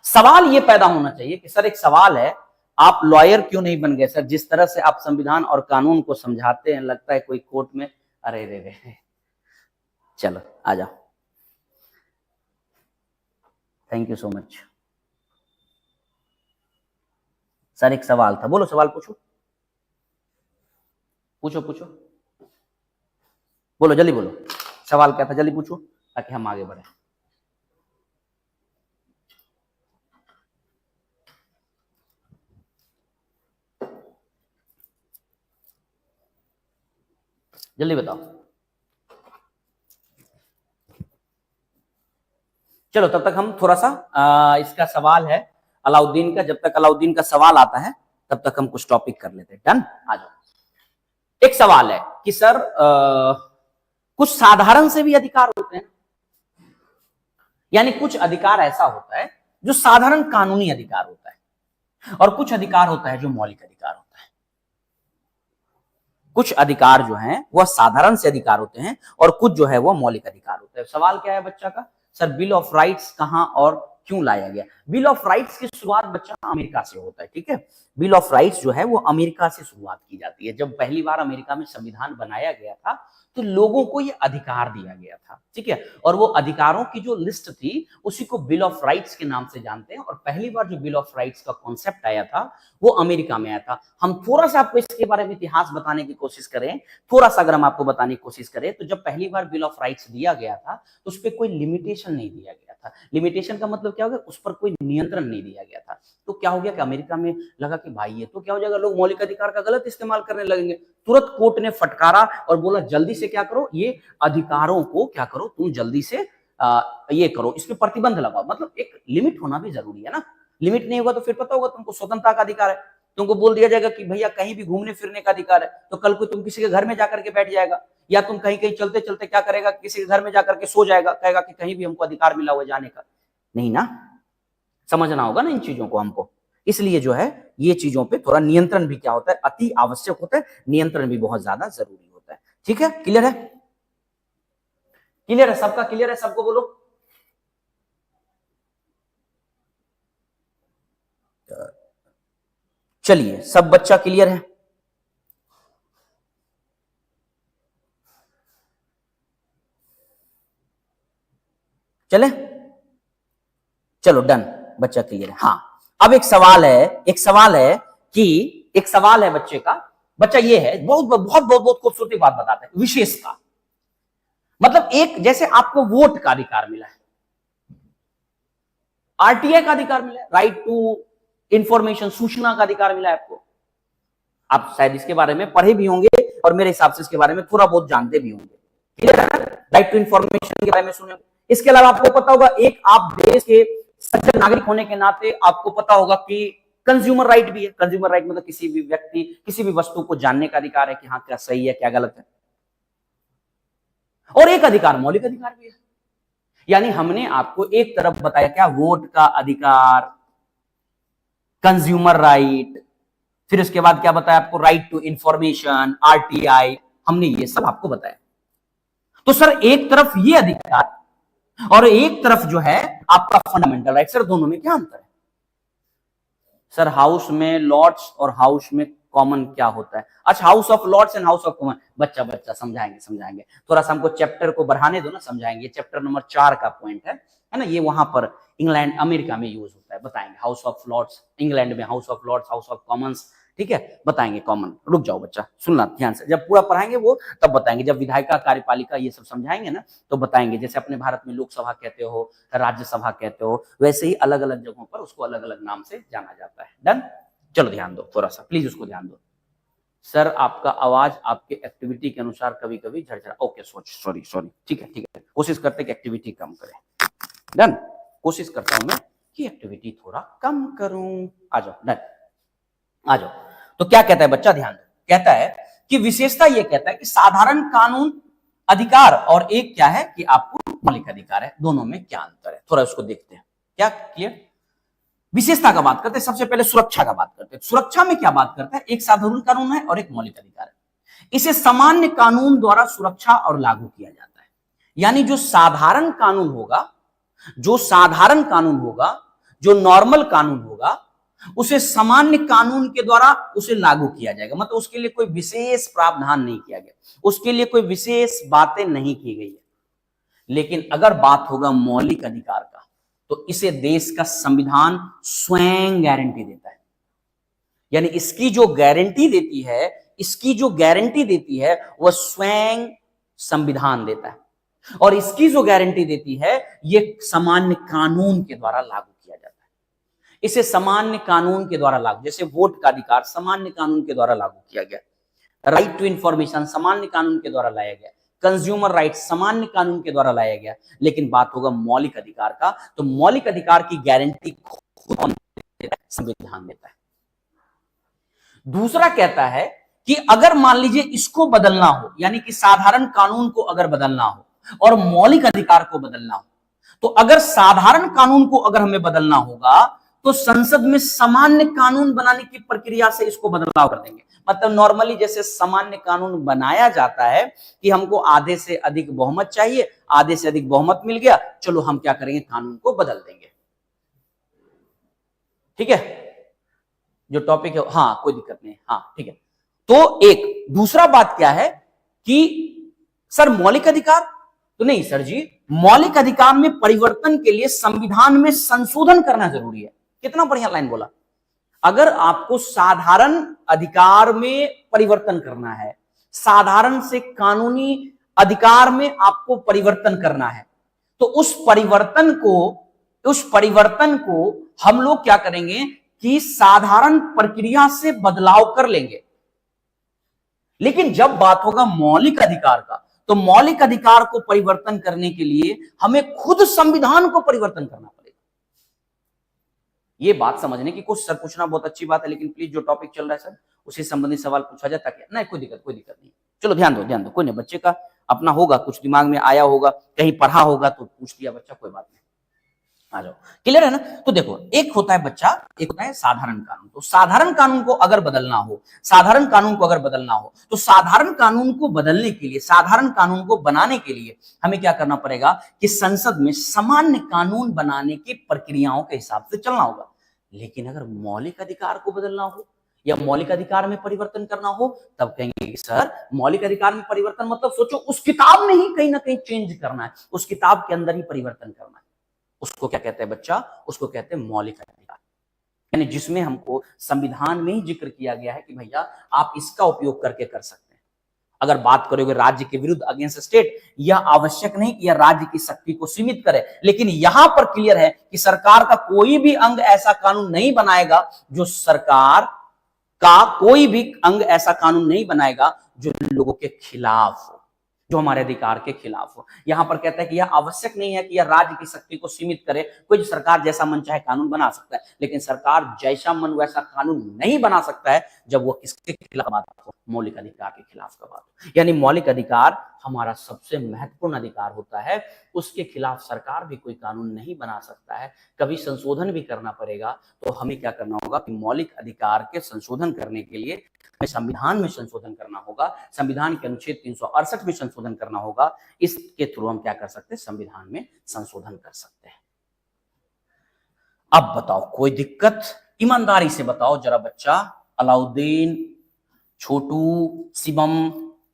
सवाल ये पैदा होना चाहिए कि सर एक सवाल है, आप लॉयर क्यों नहीं बन गए सर? जिस तरह से आप संविधान और कानून को समझाते हैं, लगता है कोई कोर्ट में। अरे रे रे, चलो आ जाओ। Thank you so much. Sir एक सवाल था, बोलो सवाल पूछो, पूछो पूछो, बोलो जल्दी बोलो, सवाल क्या था, जल्दी पूछो ताकि हम आगे बढ़े। जल्दी बताओ। चलो तब तक हम थोड़ा सा इसका सवाल है अलाउद्दीन का, जब तक अलाउद्दीन का सवाल आता है तब तक हम कुछ टॉपिक कर लेते हैं। डन, आ जाओ। एक सवाल है कि सर कुछ साधारण से भी अधिकार होते हैं, यानी कुछ अधिकार ऐसा होता है जो साधारण कानूनी अधिकार होता है, और कुछ अधिकार होता है जो मौलिक अधिकार होता है। कुछ अधिकार जो हैं वह साधारण से अधिकार होते हैं और कुछ जो है वह मौलिक अधिकार होते हैं। सवाल क्या है बच्चा का? सर बिल ऑफ राइट्स कहां और क्यों लाया गया? बिल ऑफ राइट्स की शुरुआत बच्चा अमेरिका से होता है, ठीक है। बिल ऑफ राइट्स जो है वो अमेरिका से शुरुआत की जाती है। जब पहली बार अमेरिका में संविधान बनाया गया था तो लोगों को ये अधिकार दिया गया था, ठीक है, और वो अधिकारों की जो लिस्ट थी उसी को बिल ऑफ राइट्स के नाम से जानते हैं। और पहली बार जो बिल ऑफ राइट्स का कॉन्सेप्ट आया था वो अमेरिका में आया था। हम थोड़ा सा आपको इसके बारे में इतिहास बताने की कोशिश करें, थोड़ा सा अगर हम आपको बताने की कोशिश करें, तो जब पहली बार बिल ऑफ राइट्स दिया गया था तो उस पर कोई लिमिटेशन नहीं दिया गया था। लिमिटेशन का मतलब क्या हो गया? उस पर कोई नियंत्रण नहीं दिया गया था। तो क्या हो गया कि अमेरिका में लगा कि भाई ये तो क्या हो जाएगा, लोग मौलिक अधिकार का गलत इस्तेमाल करने लगेंगे। तुरंत कोर्ट ने फटकारा और बोला जल्दी से क्या करो, ये अधिकारों को क्या करो, तुम जल्दी से ये करो, इस पे प्रतिबंध लगाओ। मतलब एक लिमिट होना भी जरूरी है ना। लिमिट नहीं होगा तो फिर पता होगा तुमको स्वतंत्रता का अधिकार है, तुमको बोल दिया जाएगा कि भैया कहीं भी घूमने फिरने का अधिकार है, तो कल को तुम किसी के घर में जाकर के बैठ जाएगा, या तुम कहीं कहीं चलते चलते क्या करेगा, किसी के घर में जाकर के सो जाएगा, कहेगा कि कहीं भी हमको अधिकार मिला हुआ जाने का नहीं ना। समझना होगा ना इन चीजों को हमको। इसलिए जो है ये चीजों पे थोड़ा नियंत्रण भी क्या होता है, अति आवश्यक होता है, नियंत्रण भी बहुत ज्यादा जरूरी होता है। ठीक है, क्लियर है? क्लियर है सबका? क्लियर है सबको? बोलो। चलिए, सब बच्चा क्लियर है? चले, चलो डन, बच्चा क्लियर है। हाँ, अब एक सवाल है, एक सवाल है बच्चे का। बच्चा ये है, बहुत बहुत बहुत बहुत खूबसूरती बात बताते हैं, विशेषता। मतलब एक, जैसे आपको वोट का अधिकार मिला है, आरटीआई का अधिकार मिला है, राइट टू इंफॉर्मेशन, सूचना का अधिकार मिला है आपको। आप शायद इसके बारे में पढ़े भी होंगे और मेरे हिसाब से इसके बारे में थोड़ा बहुत जानते भी होंगे। क्लियर है? राइट टू इंफॉर्मेशन के बारे में सुने। इसके अलावा आपको पता होगा, एक आप देश के सच्चे नागरिक होने के नाते आपको पता होगा कि कंज्यूमर राइट भी है। कंज्यूमर राइट मतलब किसी भी व्यक्ति, किसी भी वस्तु को जानने का अधिकार है कि हाँ क्या सही है क्या गलत है। और एक अधिकार मौलिक अधिकार भी है। यानी हमने आपको एक तरफ बताया क्या, वोट का अधिकार, कंज्यूमर राइट, फिर उसके बाद क्या बताया आपको, राइट टू इंफॉर्मेशन, आरटीआई, हमने ये सब आपको बताया। तो सर एक तरफ ये अधिकार और एक तरफ जो है आपका फंडामेंटल राइट, सर दोनों में क्या अंतर है? सर हाउस में लॉर्ड्स और हाउस में कॉमन क्या होता है? अच्छा, house of lords and house of common, बच्चा समझाएंगे थोड़ा सा, हमको चैप्टर को बढ़ाने दो ना, समझाएंगे। चैप्टर नंबर 4 का पॉइंट है ना, ये वहां पर इंग्लैंड अमेरिका में यूज होता है, बताएंगे। हाउस ऑफ लॉर्ड्स इंग्लैंड में, house of lords house of commons, ठीक है, बताएंगे कॉमन। रुक जाओ बच्चा, सुनना ध्यान से, जब पूरा पढ़ाएंगे वो तब बताएंगे। जब विधायिका कार्यपालिका ये सब समझाएंगे ना तो बताएंगे। जैसे अपने भारत में लोकसभा कहते हो, राज्यसभा कहते हो, वैसे ही अलग अलग जगहों पर उसको अलग अलग नाम से जाना जाता है। डन, चलो ध्यान दो थोड़ा सा, प्लीज उसको ध्यान दो। सर आपका आवाज आपके एक्टिविटी के अनुसार कभी कभी झरझरा, ओके सॉरी, ठीक है, कोशिश करते कि एक्टिविटी कम करें। डन, कोशिश करता हूं मैं कि एक्टिविटी थोड़ा कम करूं। आ जाओ, डन, आ जाओ। तो क्या कहता है बच्चा, ध्यान दो, कहता है कि विशेषता ये कहता है कि साधारण कानून अधिकार और एक क्या है कि आपको मौलिक अधिकार है, दोनों में क्या अंतर है, थोड़ा उसको देखते हैं। क्या क्लियर? विशेषता का बात करते हैं, सबसे पहले सुरक्षा का बात करते हैं। सुरक्षा में क्या बात करता है? एक साधारण कानून है और एक मौलिक अधिकार है। इसे सामान्य कानून द्वारा सुरक्षा और लागू किया जाता है। यानी जो साधारण कानून होगा, जो नॉर्मल कानून होगा उसे सामान्य कानून के द्वारा उसे लागू किया जाएगा। मतलब उसके लिए कोई विशेष प्रावधान नहीं किया गया, उसके लिए कोई विशेष बातें नहीं की गई है। लेकिन अगर बात होगा मौलिक अधिकार का, तो इसे देश का संविधान स्वयं गारंटी देता है। यानी इसकी जो गारंटी देती है, इसकी जो गारंटी देती है वह स्वयं संविधान देता है, और इसकी जो गारंटी देती है ये सामान्य कानून के द्वारा लागू किया जाता है। इसे सामान्य कानून के द्वारा लागू, जैसे वोट का अधिकार सामान्य कानून के द्वारा लागू किया गया, राइट टू इंफॉर्मेशन सामान्य कानून के द्वारा लाया गया, कंज्यूमर राइट सामान्य कानून के द्वारा लाया गया। लेकिन बात होगा मौलिक अधिकार का, तो मौलिक अधिकार की गारंटी कौन देता है? संविधान देता है। दूसरा कहता है कि अगर मान लीजिए इसको बदलना हो, यानी कि साधारण कानून को अगर बदलना हो और मौलिक अधिकार को बदलना हो, तो अगर साधारण कानून को अगर हमें बदलना होगा तो संसद में सामान्य कानून बनाने की प्रक्रिया से इसको बदलाव कर देंगे। मतलब नॉर्मली जैसे सामान्य कानून बनाया जाता है कि हमको आधे से अधिक बहुमत चाहिए, आधे से अधिक बहुमत मिल गया, चलो हम क्या करेंगे, कानून को बदल देंगे। ठीक है, जो टॉपिक है, हाँ कोई दिक्कत नहीं, हाँ ठीक है। तो एक दूसरा बात क्या है कि सर मौलिक अधिकार तो नहीं सर जी, मौलिक अधिकार में परिवर्तन के लिए संविधान में संशोधन करना जरूरी है। कितना बढ़िया लाइन बोला। अगर आपको साधारण अधिकार में परिवर्तन करना है, साधारण से कानूनी अधिकार में आपको परिवर्तन करना है, तो उस परिवर्तन को हम लोग क्या करेंगे कि साधारण प्रक्रिया से बदलाव कर लेंगे। लेकिन जब बात होगा मौलिक अधिकार का, तो मौलिक अधिकार को परिवर्तन करने के लिए हमें खुद संविधान को परिवर्तन करना पड़ेगा। ये बात समझने की कोशिश, सर पूछना बहुत अच्छी बात है, लेकिन प्लीज जो टॉपिक चल रहा है सर उसी संबंधी सवाल पूछा जाए ताकि, नहीं कोई दिक्कत नहीं, चलो ध्यान दो, कोई नहीं, बच्चे का अपना होगा, कुछ दिमाग में आया होगा, कहीं पढ़ा होगा तो पूछ लिया बच्चा, कोई बात नहीं, आ जाओ। क्लियर है ना? तो देखो, एक होता है बच्चा, एक होता है साधारण कानून। तो साधारण कानून को अगर बदलना हो, तो साधारण कानून को बदलने के लिए, साधारण कानून को बनाने के लिए हमें क्या करना पड़ेगा कि संसद में सामान्य कानून बनाने की प्रक्रियाओं के हिसाब से चलना होगा। लेकिन अगर मौलिक अधिकार को बदलना हो या मौलिक अधिकार में परिवर्तन करना हो, तब कहेंगे सर मौलिक अधिकार में परिवर्तन मतलब सोचो उस किताब में ही कहीं ना कहीं चेंज करना है, उस किताब के अंदर ही परिवर्तन करना है। उसको क्या कहते हैं बच्चा? उसको कहते हैं मौलिक अधिकार, यानी जिसमें हमको संविधान में ही जिक्र किया गया है कि भैया आप इसका उपयोग करके कर सकते हैं। अगर बात करोगे राज्य के विरुद्ध, अगेंस्ट स्टेट, यह आवश्यक नहीं कि यह राज्य की शक्ति को सीमित करे, लेकिन यहां पर क्लियर है कि सरकार का कोई भी अंग ऐसा कानून नहीं बनाएगा जो लोगों के खिलाफ हो, जो हमारे अधिकार के खिलाफ हो। यहां पर कहता है कि यह आवश्यक नहीं है कि यह राज्य की शक्ति को सीमित करे, कोई सरकार जैसा मन चाहे कानून बना सकता है, लेकिन सरकार जैसा मन वैसा कानून नहीं बना सकता है जब वो किसके खिलाफ बात हो, मौलिक अधिकार के खिलाफ का बात हो। यानी मौलिक अधिकार हमारा सबसे महत्वपूर्ण अधिकार होता है, उसके खिलाफ सरकार भी कोई कानून नहीं बना सकता है, कभी संशोधन भी करना पड़ेगा। तो हमें क्या करना होगा कि मौलिक अधिकार के संशोधन करने के लिए संविधान में संशोधन करना होगा, संविधान के अनुच्छेद 368 में संशोधन करना होगा। इसके थ्रू हम क्या कर सकते हैं? संविधान में संशोधन कर सकते हैं। अब बताओ कोई दिक्कत? ईमानदारी से बताओ जरा बच्चा, अलाउद्दीन, छोटू, शिवम,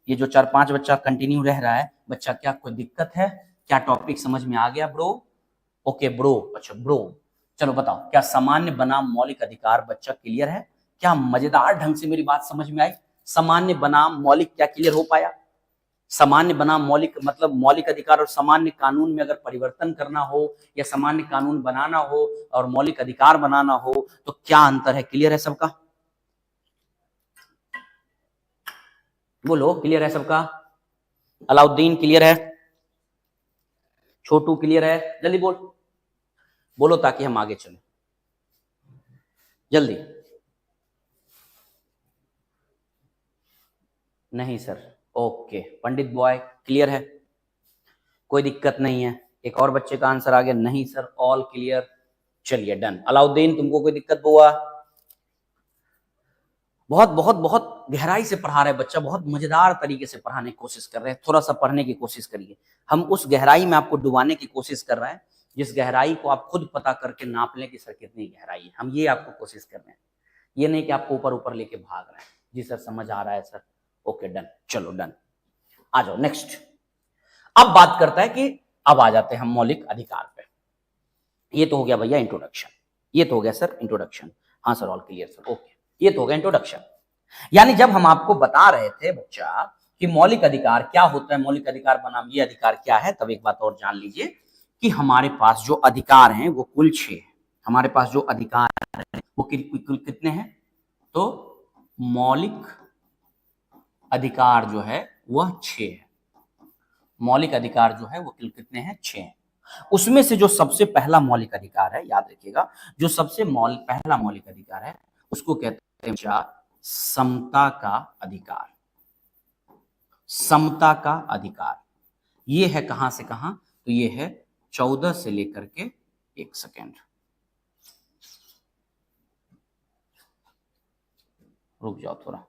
ये जो 4-5 बच्चा कंटिन्यू रह रहा है, बच्चा क्या कोई दिक्कत है? क्या टॉपिक समझ में आ गया ब्रो? ओके ब्रो, अच्छा ब्रो, चलो बताओ क्या सामान्य बनाम मौलिक अधिकार बच्चा क्लियर है? क्या मजेदार ढंग से मेरी बात समझ में आई? सामान्य बनाम मौलिक क्या क्लियर हो पाया? सामान्य बनाम मौलिक मतलब मौलिक अधिकार और सामान्य कानून में अगर परिवर्तन करना हो या सामान्य कानून बनाना हो और मौलिक अधिकार बनाना हो तो क्या अंतर है? क्लियर है सबका? बोलो, क्लियर है सबका? अलाउद्दीन क्लियर है? छोटू क्लियर है? जल्दी बोलो ताकि हम आगे चलें, जल्दी। नहीं सर, ओके। पंडित बॉय क्लियर है? कोई दिक्कत नहीं है। एक और बच्चे का आंसर आ गया, नहीं सर ऑल क्लियर। चलिए डन। अलाउद्दीन तुमको कोई दिक्कत हुआ? बहुत बहुत बहुत गहराई से पढ़ा रहे बच्चा, बहुत मजेदार तरीके से पढ़ाने की कोशिश कर रहे हैं। थोड़ा सा पढ़ने की कोशिश करिए, हम उस गहराई में आपको डुबाने की कोशिश कर रहे हैं जिस गहराई को आप खुद पता करके नाप लें कि सर कितनी गहराई है, हम ये आपको कोशिश कर रहे हैं, ये नहीं कि आपको ऊपर ऊपर लेके भाग रहे हैं। जी सर समझ आ रहा है सर, ओके डन, चलो डन, आ जाओ नेक्स्ट। अब बात करता है कि अब आ जाते हैं हम मौलिक अधिकार पे। ये तो हो गया भैया इंट्रोडक्शन, ये तो हो गया सर इंट्रोडक्शन, हाँ sir all clear sir, okay, ये तो हो गया इंट्रोडक्शन। यानी जब हम आपको बता रहे थे बच्चा कि मौलिक अधिकार क्या होता है, मौलिक अधिकार बनाम ये अधिकार क्या है, तब एक बात और जान लीजिए कि हमारे पास जो अधिकार हैं वो कुल 6 है। हमारे पास जो अधिकार है वो कुल कितने हैं, तो मौलिक अधिकार जो है वह 6 है। मौलिक अधिकार जो है वो कुल कितने हैं, 6 हैं। उसमें से जो सबसे पहला मौलिक अधिकार है, याद रखिएगा, जो सबसे पहला मौलिक अधिकार है उसको कहते हैं समता का अधिकार। समता का अधिकार ये है कहां से कहां, तो ये है 14 से लेकर के, एक सेकेंड रुक जाओ थोड़ा,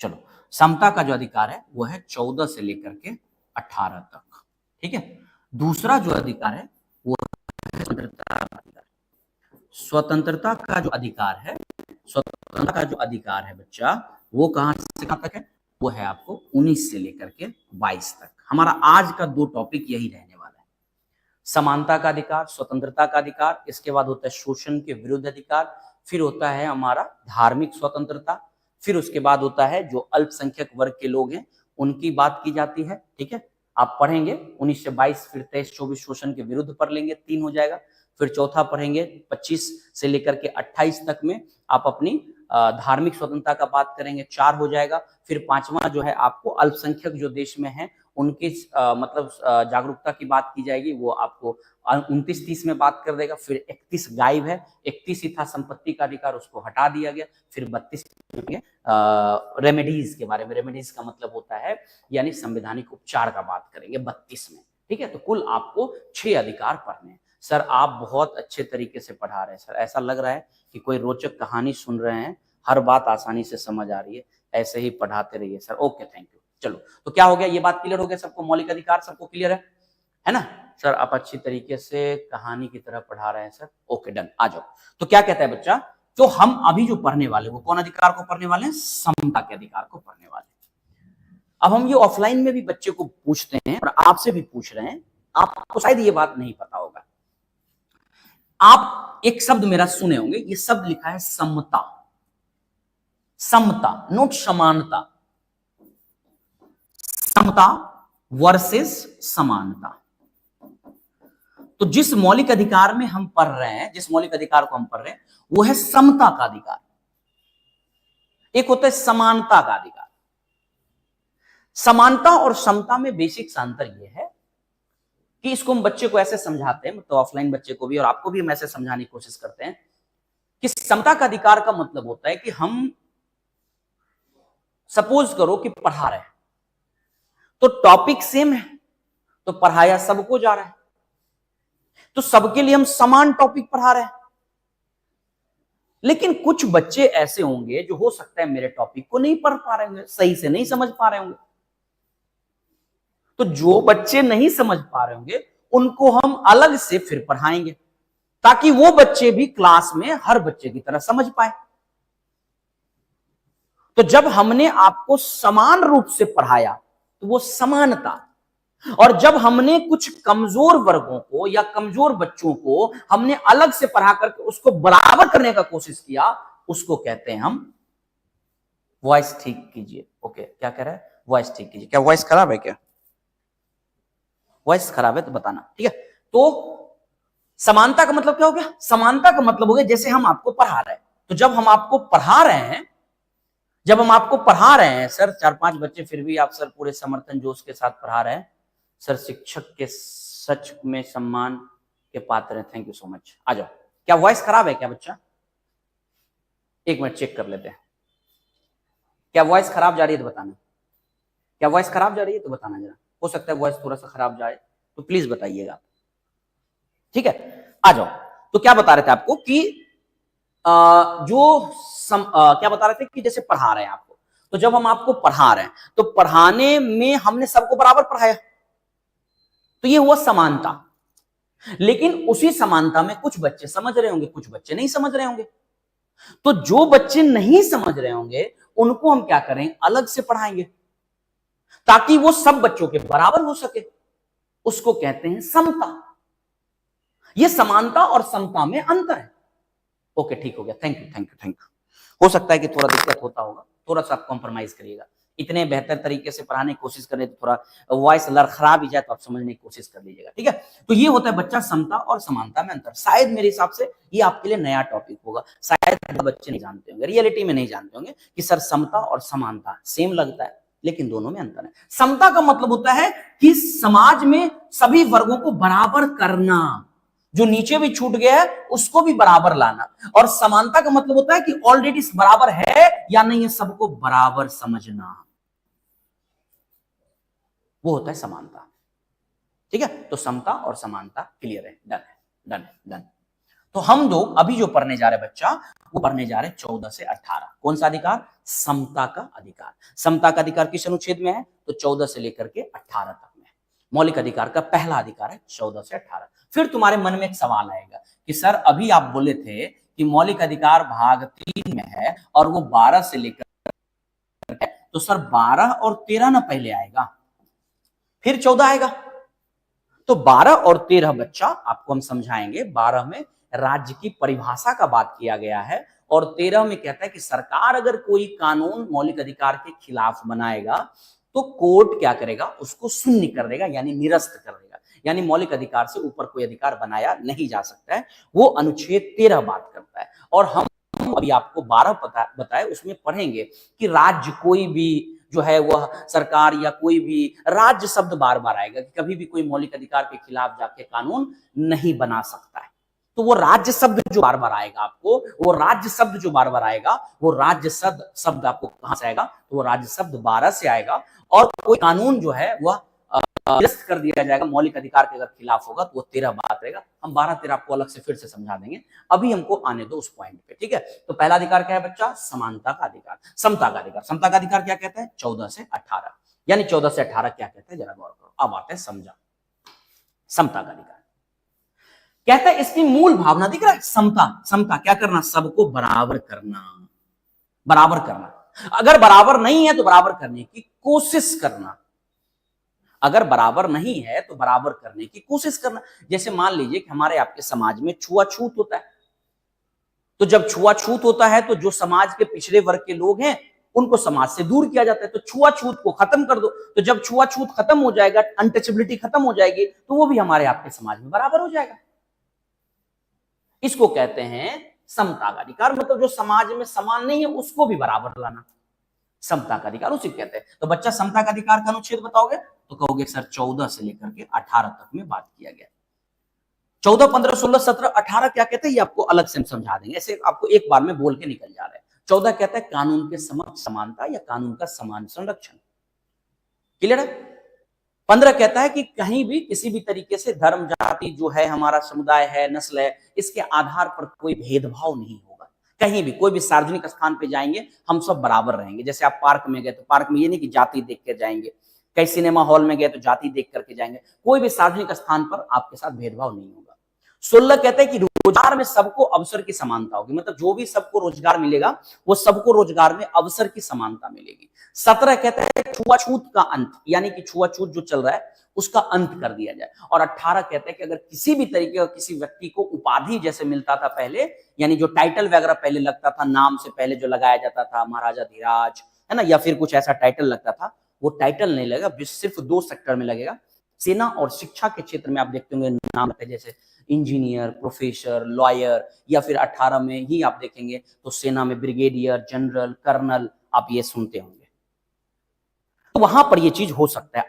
चलो, समता का जो अधिकार है वो है 14 से लेकर के 18 तक, ठीक है। दूसरा जो अधिकार है वो है स्वतंत्रता का अधिकार। स्वतंत्रता का जो अधिकार है, स्वतंत्रता का जो अधिकार है बच्चा, वो कहां से कहां तक है, वो है आपको 19 से लेकर के 22 तक। हमारा आज का 2 टॉपिक यही रहने वाला है, समानता का अधिकार, स्वतंत्रता का अधिकार, इसके बाद होता है शोषण के विरुद्ध अधिकार, फिर होता है हमारा धार्मिक स्वतंत्रता, फिर उसके बाद होता है जो अल्पसंख्यक वर्ग के लोग हैं उनकी बात की जाती है, ठीक है। आप पढ़ेंगे 19 से 22, फिर 23-24 शोषण के विरुद्ध पढ़ लेंगे, 3 हो जाएगा। फिर चौथा पढ़ेंगे 25 से लेकर के 28 तक में आप अपनी धार्मिक स्वतंत्रता का बात करेंगे, 4 हो जाएगा। फिर 5वां जो है आपको अल्पसंख्यक जो देश में है उनकी मतलब जागरूकता की बात की जाएगी, वो आपको 29-30 में बात कर देगा। फिर 31 गायब है, 31 ही था संपत्ति का अधिकार, उसको हटा दिया गया। फिर 32 रेमेडीज के बारे में, रेमेडीज का मतलब होता है यानी संवैधानिक उपचार का बात करेंगे 32 में, ठीक है। तो कुल आपको 6 अधिकार पढ़ने हैं। सर आप बहुत अच्छे तरीके से पढ़ा रहे हैं सर, ऐसा लग रहा है कि कोई रोचक कहानी सुन रहे हैं, हर बात आसानी से समझ आ रही है, ऐसे ही पढ़ाते रहिए सर, ओके थैंक यू। चलो तो क्या हो गया, ये बात क्लियर हो गया सबको, मौलिक अधिकार सबको क्लियर है ना सर, आप अच्छी तरीके से कहानी की तरह पढ़ा रहे हैं सर, ओके डन, आ जाओ। तो क्या कहता है बच्चा, जो हम अभी जो पढ़ने वाले वो कौन अधिकार को पढ़ने वाले हैं, समता के अधिकार को पढ़ने वाले। अब हम ये ऑफलाइन में भी बच्चे को पूछते हैं और आपसे भी पूछ रहे हैं, आपको शायद ये बात नहीं पता होगा, आप एक शब्द मेरा सुने होंगे, ये शब्द लिखा है समता। समता नोट समानता, समता वर्सेस समानता। तो जिस मौलिक अधिकार में हम पढ़ रहे हैं, जिस मौलिक अधिकार को हम पढ़ रहे हैं वो है समता का अधिकार, एक होता है समानता का अधिकार। समानता और समता में बेसिक अंतर यह है कि इसको हम बच्चे को ऐसे समझाते हैं, मतलब ऑफलाइन बच्चे को भी और आपको भी हम ऐसे समझाने की कोशिश करते हैं कि समता का अधिकार का मतलब होता है कि हम सपोज करो कि पढ़ा रहे हैं तो टॉपिक सेम है, तो पढ़ाया सबको जा रहा है, तो सबके लिए हम समान टॉपिक पढ़ा रहे हैं। लेकिन कुछ बच्चे ऐसे होंगे जो हो सकता है मेरे टॉपिक को नहीं पढ़ पा रहे होंगे, सही से नहीं समझ पा रहे होंगे। तो जो बच्चे नहीं समझ पा रहे होंगे उनको हम अलग से फिर पढ़ाएंगे ताकि वो बच्चे भी क्लास में हर बच्चे की तरह समझ पाए। तो जब हमने आपको समान रूप से पढ़ाया तो वो समानता, और जब हमने कुछ कमजोर वर्गों को या कमजोर बच्चों को हमने अलग से पढ़ा करके उसको बराबर करने का कोशिश किया, उसको कहते हैं हम वॉइस ठीक कीजिए। ओके क्या कह रहा है, वॉइस ठीक कीजिए। क्या वॉइस खराब है, क्या वॉइस खराब है तो बताना, ठीक है। तो समानता का मतलब क्या हो गया, समानता का मतलब हो गया जैसे हम आपको पढ़ा रहे हैं, तो जब हम आपको पढ़ा रहे हैं, जब हम आपको पढ़ा रहे हैं सर 4-5 बच्चे फिर भी आप सर पूरे समर्थन जोश के साथ पढ़ा रहे हैं, सर शिक्षक के सच में सम्मान के पात्र हैं, थैंक यू सो मच। आ जाओ, क्या वॉइस खराब है क्या बच्चा, एक मिनट चेक कर लेते हैं। क्या वॉइस खराब जा रही है तो बताना, क्या वॉइस खराब जा रही है तो बताना जरा, हो सकता है वॉइस थोड़ा सा खराब जाए तो प्लीज बताइएगा, ठीक है। आ जाओ, तो क्या बता रहे थे आपको कि क्या बता रहे थे कि जैसे पढ़ा रहे हैं आपको, तो जब हम आपको पढ़ा रहे हैं तो पढ़ाने में हमने सबको बराबर पढ़ाया, तो ये हुआ समानता। लेकिन उसी समानता में कुछ बच्चे समझ रहे होंगे, कुछ बच्चे नहीं समझ रहे होंगे। तो जो बच्चे नहीं समझ रहे होंगे उनको हम क्या करें, अलग से पढ़ाएंगे ताकि वो सब बच्चों के बराबर हो सके। उसको कहते हैं समता। ये समानता और समता में अंतर है। ओके, ठीक हो गया, thank you thank you thank you. हो सकता है कि थोड़ा दिक्कत होता होगा, थोड़ा सा आप कॉम्प्रोमाइज करिएगा। इतने बेहतर तरीके से पढ़ाने की कोशिश करें तो थोड़ा वॉइस लड़खड़ा भी जाए तो आप समझने की कोशिश कर लीजिएगा, ठीक है। तो ये होता है बच्चा समता और समानता में अंतर। शायद मेरे हिसाब से ये आपके लिए नया टॉपिक होगा, शायद बच्चे नहीं जानते होंगे, रियलिटी में नहीं जानते होंगे कि सर समता और समानता सेम लगता है, लेकिन दोनों में अंतर है। समता का मतलब होता है कि समाज में सभी वर्गों को बराबर करना, जो नीचे भी छूट गया है उसको भी बराबर लाना। और समानता का मतलब होता है कि ऑलरेडी बराबर है या नहीं है, सबको बराबर समझना, वो होता है समानता, ठीक है। तो समता और समानता क्लियर है, डन है, डन है, डन। तो हम लोग अभी जो पढ़ने जा रहे बच्चा, वो पढ़ने जा रहे 14 से 18। कौन सा अधिकार? समता का अधिकार। समता का अधिकार किस अनुच्छेद में है? तो 14 से लेकर के 18 तक में। मौलिक अधिकार का पहला अधिकार है 14 से 18। फिर तुम्हारे मन में एक सवाल आएगा कि सर अभी आप बोले थे कि मौलिक अधिकार भाग 3 में है और वो 12 से लेकर, तो सर 12 और 13 ना पहले आएगा फिर 14 आएगा। तो 12 और 13 बच्चा आपको हम समझाएंगे। 12 में राज्य की परिभाषा का बात किया गया है और 13 में कहता है कि सरकार अगर कोई कानून मौलिक अधिकार के खिलाफ बनाएगा तो कोर्ट क्या करेगा, उसको शून्य कर देगा, यानी निरस्त कर देगा। यानी मौलिक अधिकार से ऊपर कोई अधिकार बनाया नहीं जा सकता है, वो अनुच्छेद 13 बात करता है। और हम अभी आपको 12 बताए उसमें पढ़ेंगे कि राज्य कोई भी जो है वह सरकार या कोई भी राज्य शब्द बार बार आएगा कि कभी भी कोई मौलिक अधिकार के खिलाफ जाके कानून नहीं बना सकता है। तो वो राज्य शब्द जो बार बार आएगा आपको, वो राज्य शब्द जो बार बार आएगा, वो राज्य शब्द आपको कहां से आएगा? तो वो राज्य शब्द 12 से आएगा। और कोई कानून जो है वह निरस्त कर दिया जाएगा मौलिक अधिकार के अगर खिलाफ होगा, तो वो 13 बात रहेगा। हम 12-13 आपको अलग से फिर से समझा देंगे, अभी हमको आने दो उस पॉइंट पे, ठीक है। तो पहला अधिकार क्या है बच्चा? समानता का अधिकार। समता का अधिकार, समता का अधिकार क्या कहता है? 14 से 18। यानी 14 से 18 क्या कहते हैं, जरा गौर करो। अब आते हैं समझा। समता का अधिकार कहता है, इसकी मूल भावना दिख रहा है, समता। समता क्या करना? सबको बराबर करना, बराबर करना। अगर बराबर नहीं है तो बराबर करने की कोशिश करना, अगर बराबर नहीं है तो बराबर करने की कोशिश करना। जैसे मान लीजिए कि हमारे आपके समाज में छुआछूत होता है, तो जब छुआछूत होता है तो जो समाज के पिछड़े वर्ग के लोग हैं उनको समाज से दूर किया जाता है। तो छुआछूत को खत्म कर दो, तो जब छुआछूत खत्म हो जाएगा, अनटचेबिलिटी खत्म हो जाएगी, तो वो भी हमारे आपके समाज में बराबर हो जाएगा। इसको कहते हैं समता का अधिकार। मतलब जो समाज में समान नहीं है उसको भी बराबर लाना, समता का अधिकार उसे कहते हैं। तो बच्चा समता का अधिकार का अनुच्छेद बताओगे तो कहोगे सर 14 से लेकर के 18 तक में बात किया गया। 14, 15, 16, 17, 18 क्या कहते हैं ये आपको अलग से हम समझा देंगे, ऐसे आपको एक बार में बोल के निकल जा रहे हैं। 14 कहता है कानून के समक्ष समानता या कानून का समान संरक्षण, क्लियर है। 15 कहता है कि कहीं भी किसी भी तरीके से धर्म, जाति जो है, हमारा समुदाय है, नस्ल है, इसके आधार पर कोई भेदभाव नहीं होगा। कहीं भी कोई भी सार्वजनिक स्थान पे जाएंगे हम सब बराबर रहेंगे। जैसे आप पार्क में गए तो पार्क में ये नहीं कि जाति देख कर जाएंगे, कई सिनेमा हॉल में गए तो जाति देख करके जाएंगे, कोई भी सार्वजनिक स्थान पर आपके साथ भेदभाव नहीं होगा। 16 कहते हैं कि रोजगार में सबको अवसर की समानता होगी, मतलब जो भी सबको रोजगार मिलेगा वो सबको रोजगार में अवसर की समानता मिलेगी। 17 कहता है छुआछूत का अंत, यानी कि छुआछूत जो चल रहा है उसका अंत कर दिया जाए। और 18 कहते हैं कि अगर किसी भी तरीके का किसी व्यक्ति को उपाधि जैसे मिलता था पहले, यानी जो टाइटल वगैरह पहले लगता था, नाम से पहले जो लगाया जाता था, महाराजा धीराज है ना, या फिर कुछ ऐसा टाइटल लगता था, वो टाइटल नहीं लगेगा, सिर्फ 2 सेक्टर में लगेगा। सेना और शिक्षा के क्षेत्र में आप देखते होंगे नाम है जैसे इंजीनियर, प्रोफेसर, लॉयर, या फिर 18 में ही आप देखेंगे तो सेना में ब्रिगेडियर, जनरल, कर्नल, आप ये सुनते होंगे। तो वहां पर ये चीज हो सकता है,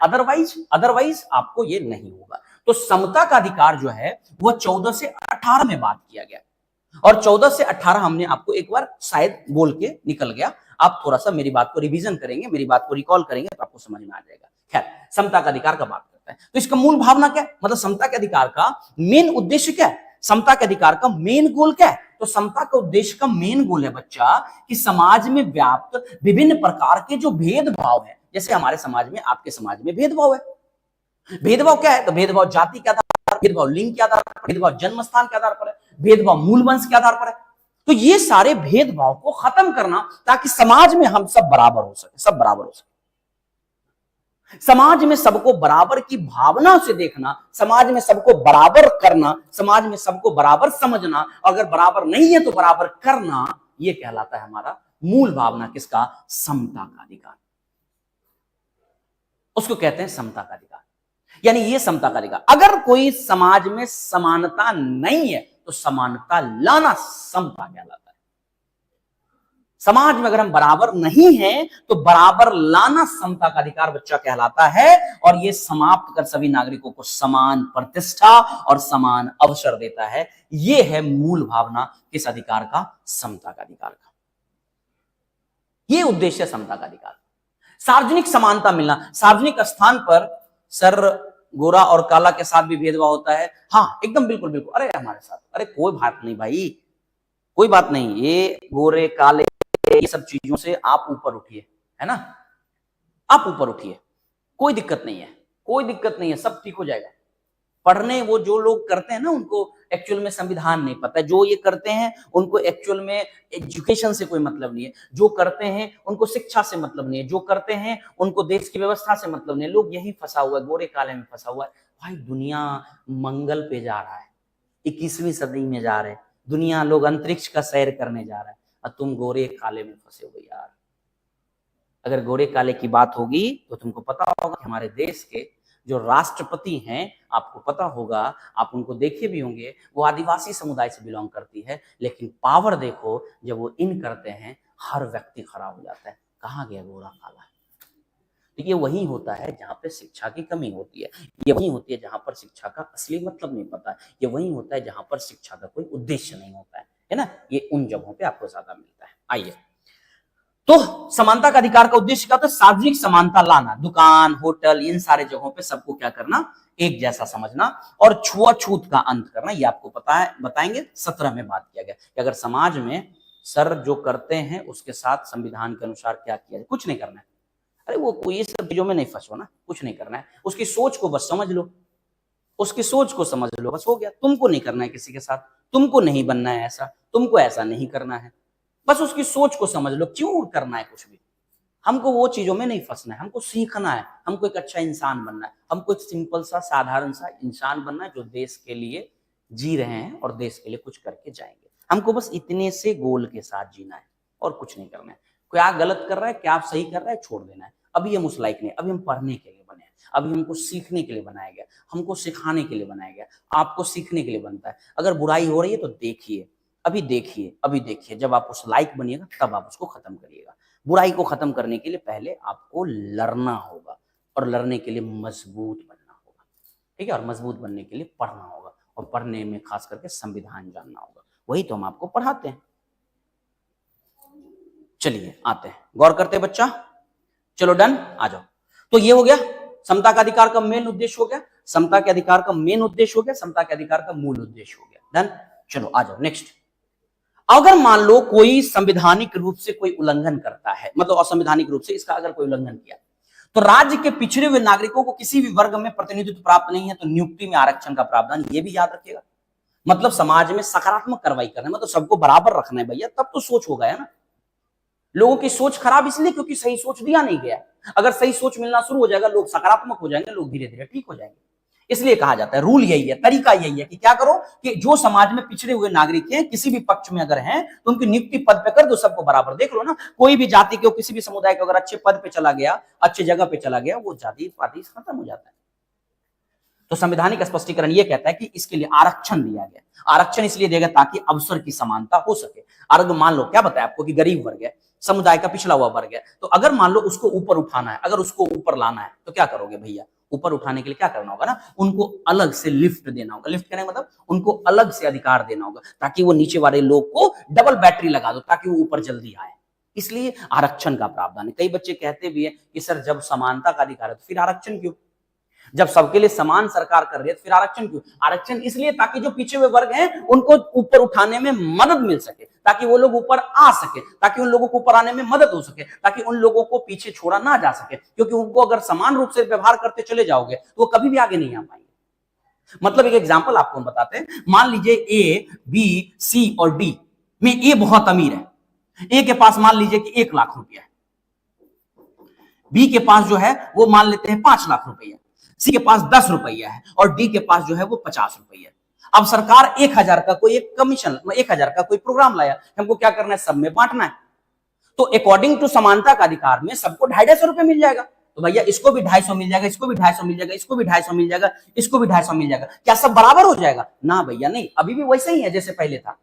अदरवाइज आपको ये नहीं होगा। तो समता का अधिकार जो है वह 14 से 18 में बात किया गया, और 14 से 18 हमने आपको एक बार शायद बोल के निकल गया। आप थोड़ा सा मेरी बात को रिवीजन करेंगे, मेरी बात को रिकॉल करेंगे तो आपको समझ में आ जाएगा। खैर, समता का अधिकार का बात करते हैं। तो इसका मूल भावना क्या है, मतलब समता के अधिकार का मेन उद्देश्य क्या है, समता के अधिकार का मेन गोल क्या है? तो समता का उद्देश्य का मेन गोल है बच्चा कि समाज में व्याप्त विभिन्न प्रकार के जो भेदभाव है, जैसे हमारे समाज में, आपके समाज में भेदभाव है। भेदभाव क्या है? तो भेदभाव जाति के आधार भेदभाव लिंग के आधार पर, भेदभाव जन्म स्थान के आधार पर है, भेदभाव मूल वंश के आधार पर है। तो ये सारे भेदभाव को खत्म करना ताकि समाज में हम सब बराबर हो सके, सब बराबर हो सके। समाज में सबको बराबर की भावना से देखना, समाज में सबको बराबर करना, समाज में सबको बराबर समझना, अगर बराबर नहीं है तो बराबर करना, यह कहलाता है हमारा मूल भावना किसका? समता का अधिकार। उसको कहते हैं समता का अधिकार। यानी ये समता का अधिकार। अगर कोई समाज में समानता नहीं है तो समानता लाना समता कहलाता है। समाज में अगर हम बराबर नहीं हैं तो बराबर लाना समता का अधिकार बच्चा कहलाता है, और यह समाप्त कर सभी नागरिकों को समान प्रतिष्ठा और समान अवसर देता है। यह है मूल भावना किस अधिकार का? समता का अधिकार का। यह उद्देश्य है समता का अधिकार। सार्वजनिक समानता मिलना, सार्वजनिक स्थान पर सर गोरा और काला के साथ भी भेदभाव होता है, हाँ एकदम बिल्कुल बिल्कुल, अरे हमारे साथ, अरे कोई बात नहीं भाई, कोई बात नहीं, ये गोरे काले ये सब चीजों से आप ऊपर उठिए, है ना, आप ऊपर उठिए, कोई दिक्कत नहीं है, कोई दिक्कत नहीं है, सब ठीक हो जाएगा। पढ़ने वो जो लोग करते हैं ना, उनको एक्चुअल में संविधान नहीं पता है, जो ये करते हैं उनको एक्चुअल में एजुकेशन से कोई मतलब नहीं है, जो करते हैं उनको शिक्षा से मतलब नहीं है, जो करते हैं उनको देश की व्यवस्था से मतलब नहीं है। लोग यही फंसा हुआ है, गोरे काले में फंसा हुआ है। भाई दुनिया मंगल पे जा रहा है, 21वीं सदी में जा रहे हैं, दुनिया लोग अंतरिक्ष का सैर करने जा रहा है, और तुम गोरे काले में फंसे हो यार। अगर गोरे काले की बात होगी तो तुमको पता होगा कि हमारे देश के जो राष्ट्रपति हैं, आपको पता होगा, आप उनको देखे भी होंगे, वो आदिवासी समुदाय से बिलोंग करती है, लेकिन पावर देखो जब वो इन करते हैं हर व्यक्ति खड़ा हो जाता है। कहाँ गया गोरा काला? तो ये वही होता है जहां पे शिक्षा की कमी होती है, ये वही होती है जहां पर शिक्षा का असली मतलब नहीं पता है, ये वही होता है जहां पर शिक्षा का कोई उद्देश्य नहीं होता है ना। ये उन जगहों पे आपको ज्यादा मिलता है। आइए, तो समानता का अधिकार का उद्देश्य क्या होता है? सार्वजनिक समानता लाना, दुकान होटल इन सारे जगहों पे सबको क्या करना? एक जैसा समझना और छुआछूत का अंत करना। ये आपको पता है, बताएंगे 17 में बात किया गया कि अगर समाज में सर जो करते हैं उसके साथ संविधान के अनुसार क्या किया जाए, कुछ नहीं करना है। अरे वो कोई सब चीजों में नहीं फंसो ना, कुछ नहीं करना है, उसकी सोच को बस समझ लो, उसकी सोच को समझ लो, बस हो गया। तुमको नहीं करना है किसी के साथ, तुमको नहीं बनना है ऐसा, तुमको ऐसा नहीं करना है, बस उसकी सोच को समझ लो। क्यों करना है कुछ भी? हमको वो चीजों में नहीं फंसना है, हमको सीखना है, हमको एक अच्छा इंसान बनना है, हमको एक सिंपल सा साधारण सा इंसान बनना है जो देश के लिए जी रहे हैं और देश के लिए कुछ करके जाएंगे। हमको बस इतने से गोल के साथ जीना है और कुछ नहीं करना है। क्या गलत कर रहा है, क्या सही कर रहा है, छोड़ देना है। अभी हम उस लायक नहीं, अभी हम पढ़ने के लिए बने हैं, अभी हमको सीखने के लिए बनाया गया, हमको सिखाने के लिए बनाया गया, आपको सीखने के लिए बनता है। अगर बुराई हो रही है तो देखिए, अभी देखिए, अभी देखिए, जब आप उस लायक बनिएगा तब आप उसको खत्म करिएगा। बुराई को खत्म करने के लिए पहले आपको लड़ना होगा, और लड़ने के लिए मजबूत बनना होगा, ठीक है, और मजबूत बनने के लिए पढ़ना होगा, और पढ़ने में खास करके संविधान जानना होगा। वही तो हम आपको पढ़ाते हैं। चलिए आते हैं, गौर करते हैं बच्चा। चलो डन, आ जाओ। तो ये हो गया समता का अधिकार का मेन उद्देश्य हो गया, समता के अधिकार का मेन उद्देश्य हो गया, समता के अधिकार का मूल उद्देश्य हो गया। डन, चलो आ जाओ नेक्स्ट। अगर मान लो कोई संवैधानिक रूप से कोई उल्लंघन करता है, मतलब असंवैधानिक रूप से इसका अगर कोई उल्लंघन किया, तो राज्य के पिछड़े हुए नागरिकों को किसी भी वर्ग में प्रतिनिधित्व प्राप्त नहीं है तो नियुक्ति में आरक्षण का प्रावधान, ये भी याद रखिएगा। मतलब समाज में सकारात्मक कार्रवाई करना, मतलब सबको बराबर रखना है भैया, तब तो सोच होगा, है ना। लोगों की सोच खराब इसलिए क्योंकि सही सोच दिया नहीं गया। अगर सही सोच मिलना शुरू हो जाएगा, लोग सकारात्मक हो जाएंगे, लोग धीरे धीरे ठीक हो जाएंगे। इसलिए कहा जाता है, रूल यही है, तरीका यही है कि क्या करो कि जो समाज में पिछड़े हुए नागरिक हैं, किसी भी पक्ष में अगर हैं, तो उनकी नियुक्ति पद पे कर दो, सबको बराबर। देख लो ना, कोई भी जाति के, किसी भी समुदाय के अगर अच्छे पद पे चला गया, अच्छे जगह पे चला गया, वो जाति पाति खत्म हो जाता है। तो संवैधानिक स्पष्टीकरण ये कहता है कि इसके लिए आरक्षण दिया गया। आरक्षण इसलिए दिया गया ताकि अवसर की समानता हो सके। अगर मान लो, क्या बताया आपको कि गरीब वर्ग है, समुदाय का पिछड़ा हुआ वर्ग है, तो अगर मान लो उसको ऊपर उठाना है, अगर उसको ऊपर लाना है, तो क्या करोगे भैया? ऊपर उठाने के लिए क्या करना होगा ना, उनको अलग से लिफ्ट देना होगा। लिफ्ट करने का मतलब उनको अलग से अधिकार देना होगा, ताकि वो नीचे वाले लोग को डबल बैटरी लगा दो, ताकि वो ऊपर जल्दी आए। इसलिए आरक्षण का प्रावधान है। कई बच्चे कहते भी है कि सर जब समानता का अधिकार है तो फिर आरक्षण क्यों? जब सबके लिए समान सरकार कर रही है तो फिर आरक्षण क्यों? आरक्षण इसलिए ताकि जो पीछे हुए वर्ग हैं उनको ऊपर उठाने में मदद मिल सके, ताकि वो लोग ऊपर आ सके, ताकि उन लोगों को ऊपर आने में मदद हो सके, ताकि उन लोगों को पीछे छोड़ा ना जा सके। क्योंकि उनको अगर समान रूप से व्यवहार करते चले जाओगे तो वो कभी भी आगे नहीं आ पाएंगे। मतलब एक एग्जांपल आपको हम बताते हैं, मान लीजिए ए, बी, सी और डी में ए बहुत अमीर है। ए के पास मान लीजिए कि 1 लाख रुपया है, बी के पास जो है वो मान लेते हैं 5 लाख रुपया, सी के पास 10 रुपया है और डी के पास जो है वो 50 रुपया है। अब सरकार 1000 का कोई एक कमीशन, 1000 का कोई प्रोग्राम लाया, हमको क्या करना है, सब में बांटना है। तो अकॉर्डिंग टू समानता का अधिकार में सबको 250 रुपए मिल जाएगा। तो भैया इसको भी 250 मिल जाएगा, इसको भी 250 मिल जाएगा, इसको भी 250 मिल जाएगा, इसको भी 250 मिल जाएगा। क्या सब बराबर हो जाएगा? ना भैया नहीं, अभी भी वैसे ही है जैसे पहले था।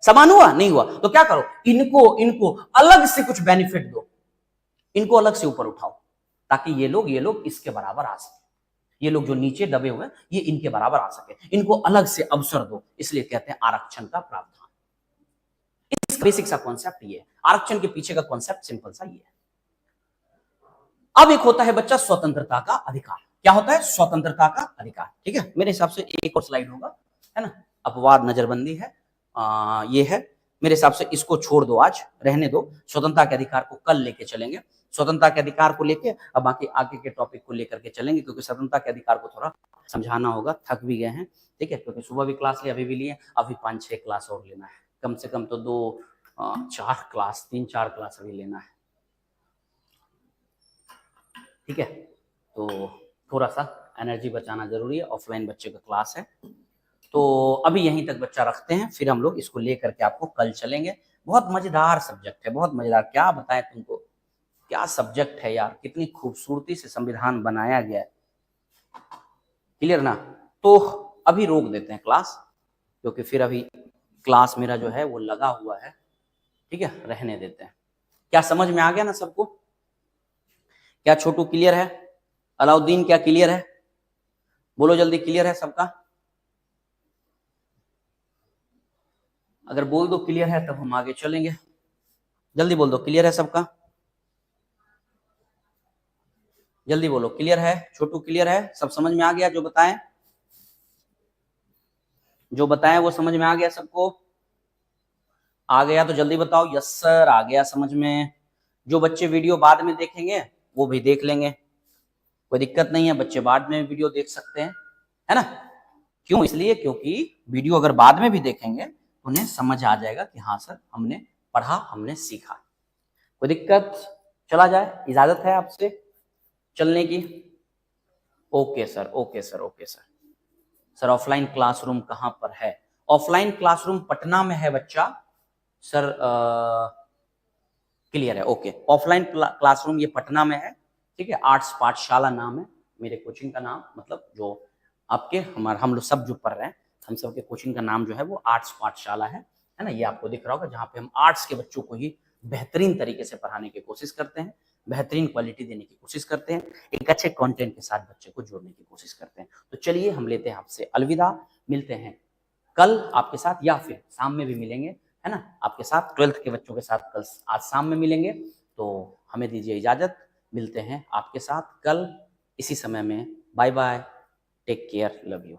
समान हुआ? नहीं हुआ। तो क्या करो, इनको इनको अलग से कुछ बेनिफिट दो, इनको अलग से ऊपर उठाओ, ताकि ये लोग इसके बराबर आ सके। ये लोग जो नीचे दबे हुए ये इनके बराबर आ सके, इनको अलग से अवसर दो, इसलिए कहते हैं आरक्षण का प्रावधान। इस बेसिक सा कॉन्सेप्ट ये है, आरक्षण के पीछे का कॉन्सेप्ट सिंपल सा ये है। अब एक होता है बच्चा स्वतंत्रता का अधिकार। क्या होता है? स्वतंत्रता का अधिकार। ठीक है, मेरे हिसाब से एक और स्लाइड होगा, है ना, अपवाद नजरबंदी है, ये है मेरे हिसाब से, इसको छोड़ दो, आज रहने दो, स्वतंत्रता के अधिकार को कल लेके चलेंगे। स्वतंत्रता के अधिकार को लेके अब बाकी आगे के टॉपिक को लेकर के चलेंगे, क्योंकि स्वतंत्रता के अधिकार को थोड़ा समझाना होगा, थक भी गए हैं। ठीक है, क्योंकि सुबह भी क्लास लिए, अभी भी लिए, अभी 5-6 क्लास और लेना है, कम से कम तो 2-4 क्लास, 3-4 क्लास अभी लेना है। ठीक है, तो थोड़ा सा एनर्जी बचाना जरूरी है, ऑफलाइन बच्चे का क्लास है। तो अभी यहीं तक बच्चा रखते हैं, फिर हम लोग इसको लेकर के आपको कल चलेंगे। बहुत मजेदार सब्जेक्ट है, बहुत मजेदार, क्या बताएं तुमको, क्या सब्जेक्ट है यार, कितनी खूबसूरती से संविधान बनाया गया है। क्लियर ना? तो अभी रोक देते हैं क्लास, क्योंकि फिर अभी क्लास मेरा जो है वो लगा हुआ है। ठीक है, रहने देते हैं। क्या समझ में आ गया ना सबको? क्या छोटू क्लियर है? अलाउद्दीन क्या क्लियर है? बोलो जल्दी, क्लियर है सबका? अगर बोल दो क्लियर है तब हम आगे चलेंगे। जल्दी बोल दो, क्लियर है सबका? जल्दी बोलो, क्लियर है? छोटू क्लियर है? सब समझ में आ गया? जो बताएं, जो बताएं वो समझ में आ गया सबको? आ गया तो जल्दी बताओ यस सर, आ गया समझ में। जो बच्चे वीडियो बाद में देखेंगे वो भी देख लेंगे, कोई दिक्कत नहीं है, बच्चे बाद में वीडियो देख सकते हैं, है ना। क्यों? इसलिए क्योंकि वीडियो अगर बाद में भी देखेंगे उन्हें समझ आ जाएगा कि हाँ सर हमने पढ़ा, हमने सीखा। कोई दिक्कत? चला जाए, इजाजत है आपसे चलने की? Okay sir, okay sir, okay sir. Sir offline classroom कहाँ पर है? ऑफलाइन क्लासरूम पटना में है बच्चा। सर क्लियर है, ओके। ऑफलाइन क्लासरूम ये पटना में है। ठीक है, आर्ट्स पाठशाला नाम है मेरे कोचिंग का नाम, मतलब जो आपके हम लोग सब जो पढ़ रहे हैं, हम सब के कोचिंग का नाम जो है वो आर्ट्स पाठशाला है ना। ये आपको दिख रहा होगा, जहाँ पे हम आर्ट्स के बच्चों को ही बेहतरीन तरीके से पढ़ाने की कोशिश करते हैं, बेहतरीन क्वालिटी देने की कोशिश करते हैं, एक अच्छे कंटेंट के साथ बच्चे को जोड़ने की कोशिश करते हैं। तो चलिए हम लेते हैं आपसे अलविदा, मिलते हैं कल आपके साथ, या फिर शाम में भी मिलेंगे, है ना, आपके साथ 12th के बच्चों के साथ कल आज शाम में मिलेंगे। तो हमें दीजिए इजाजत, मिलते हैं आपके साथ कल इसी समय में। Bye bye, take care, love you.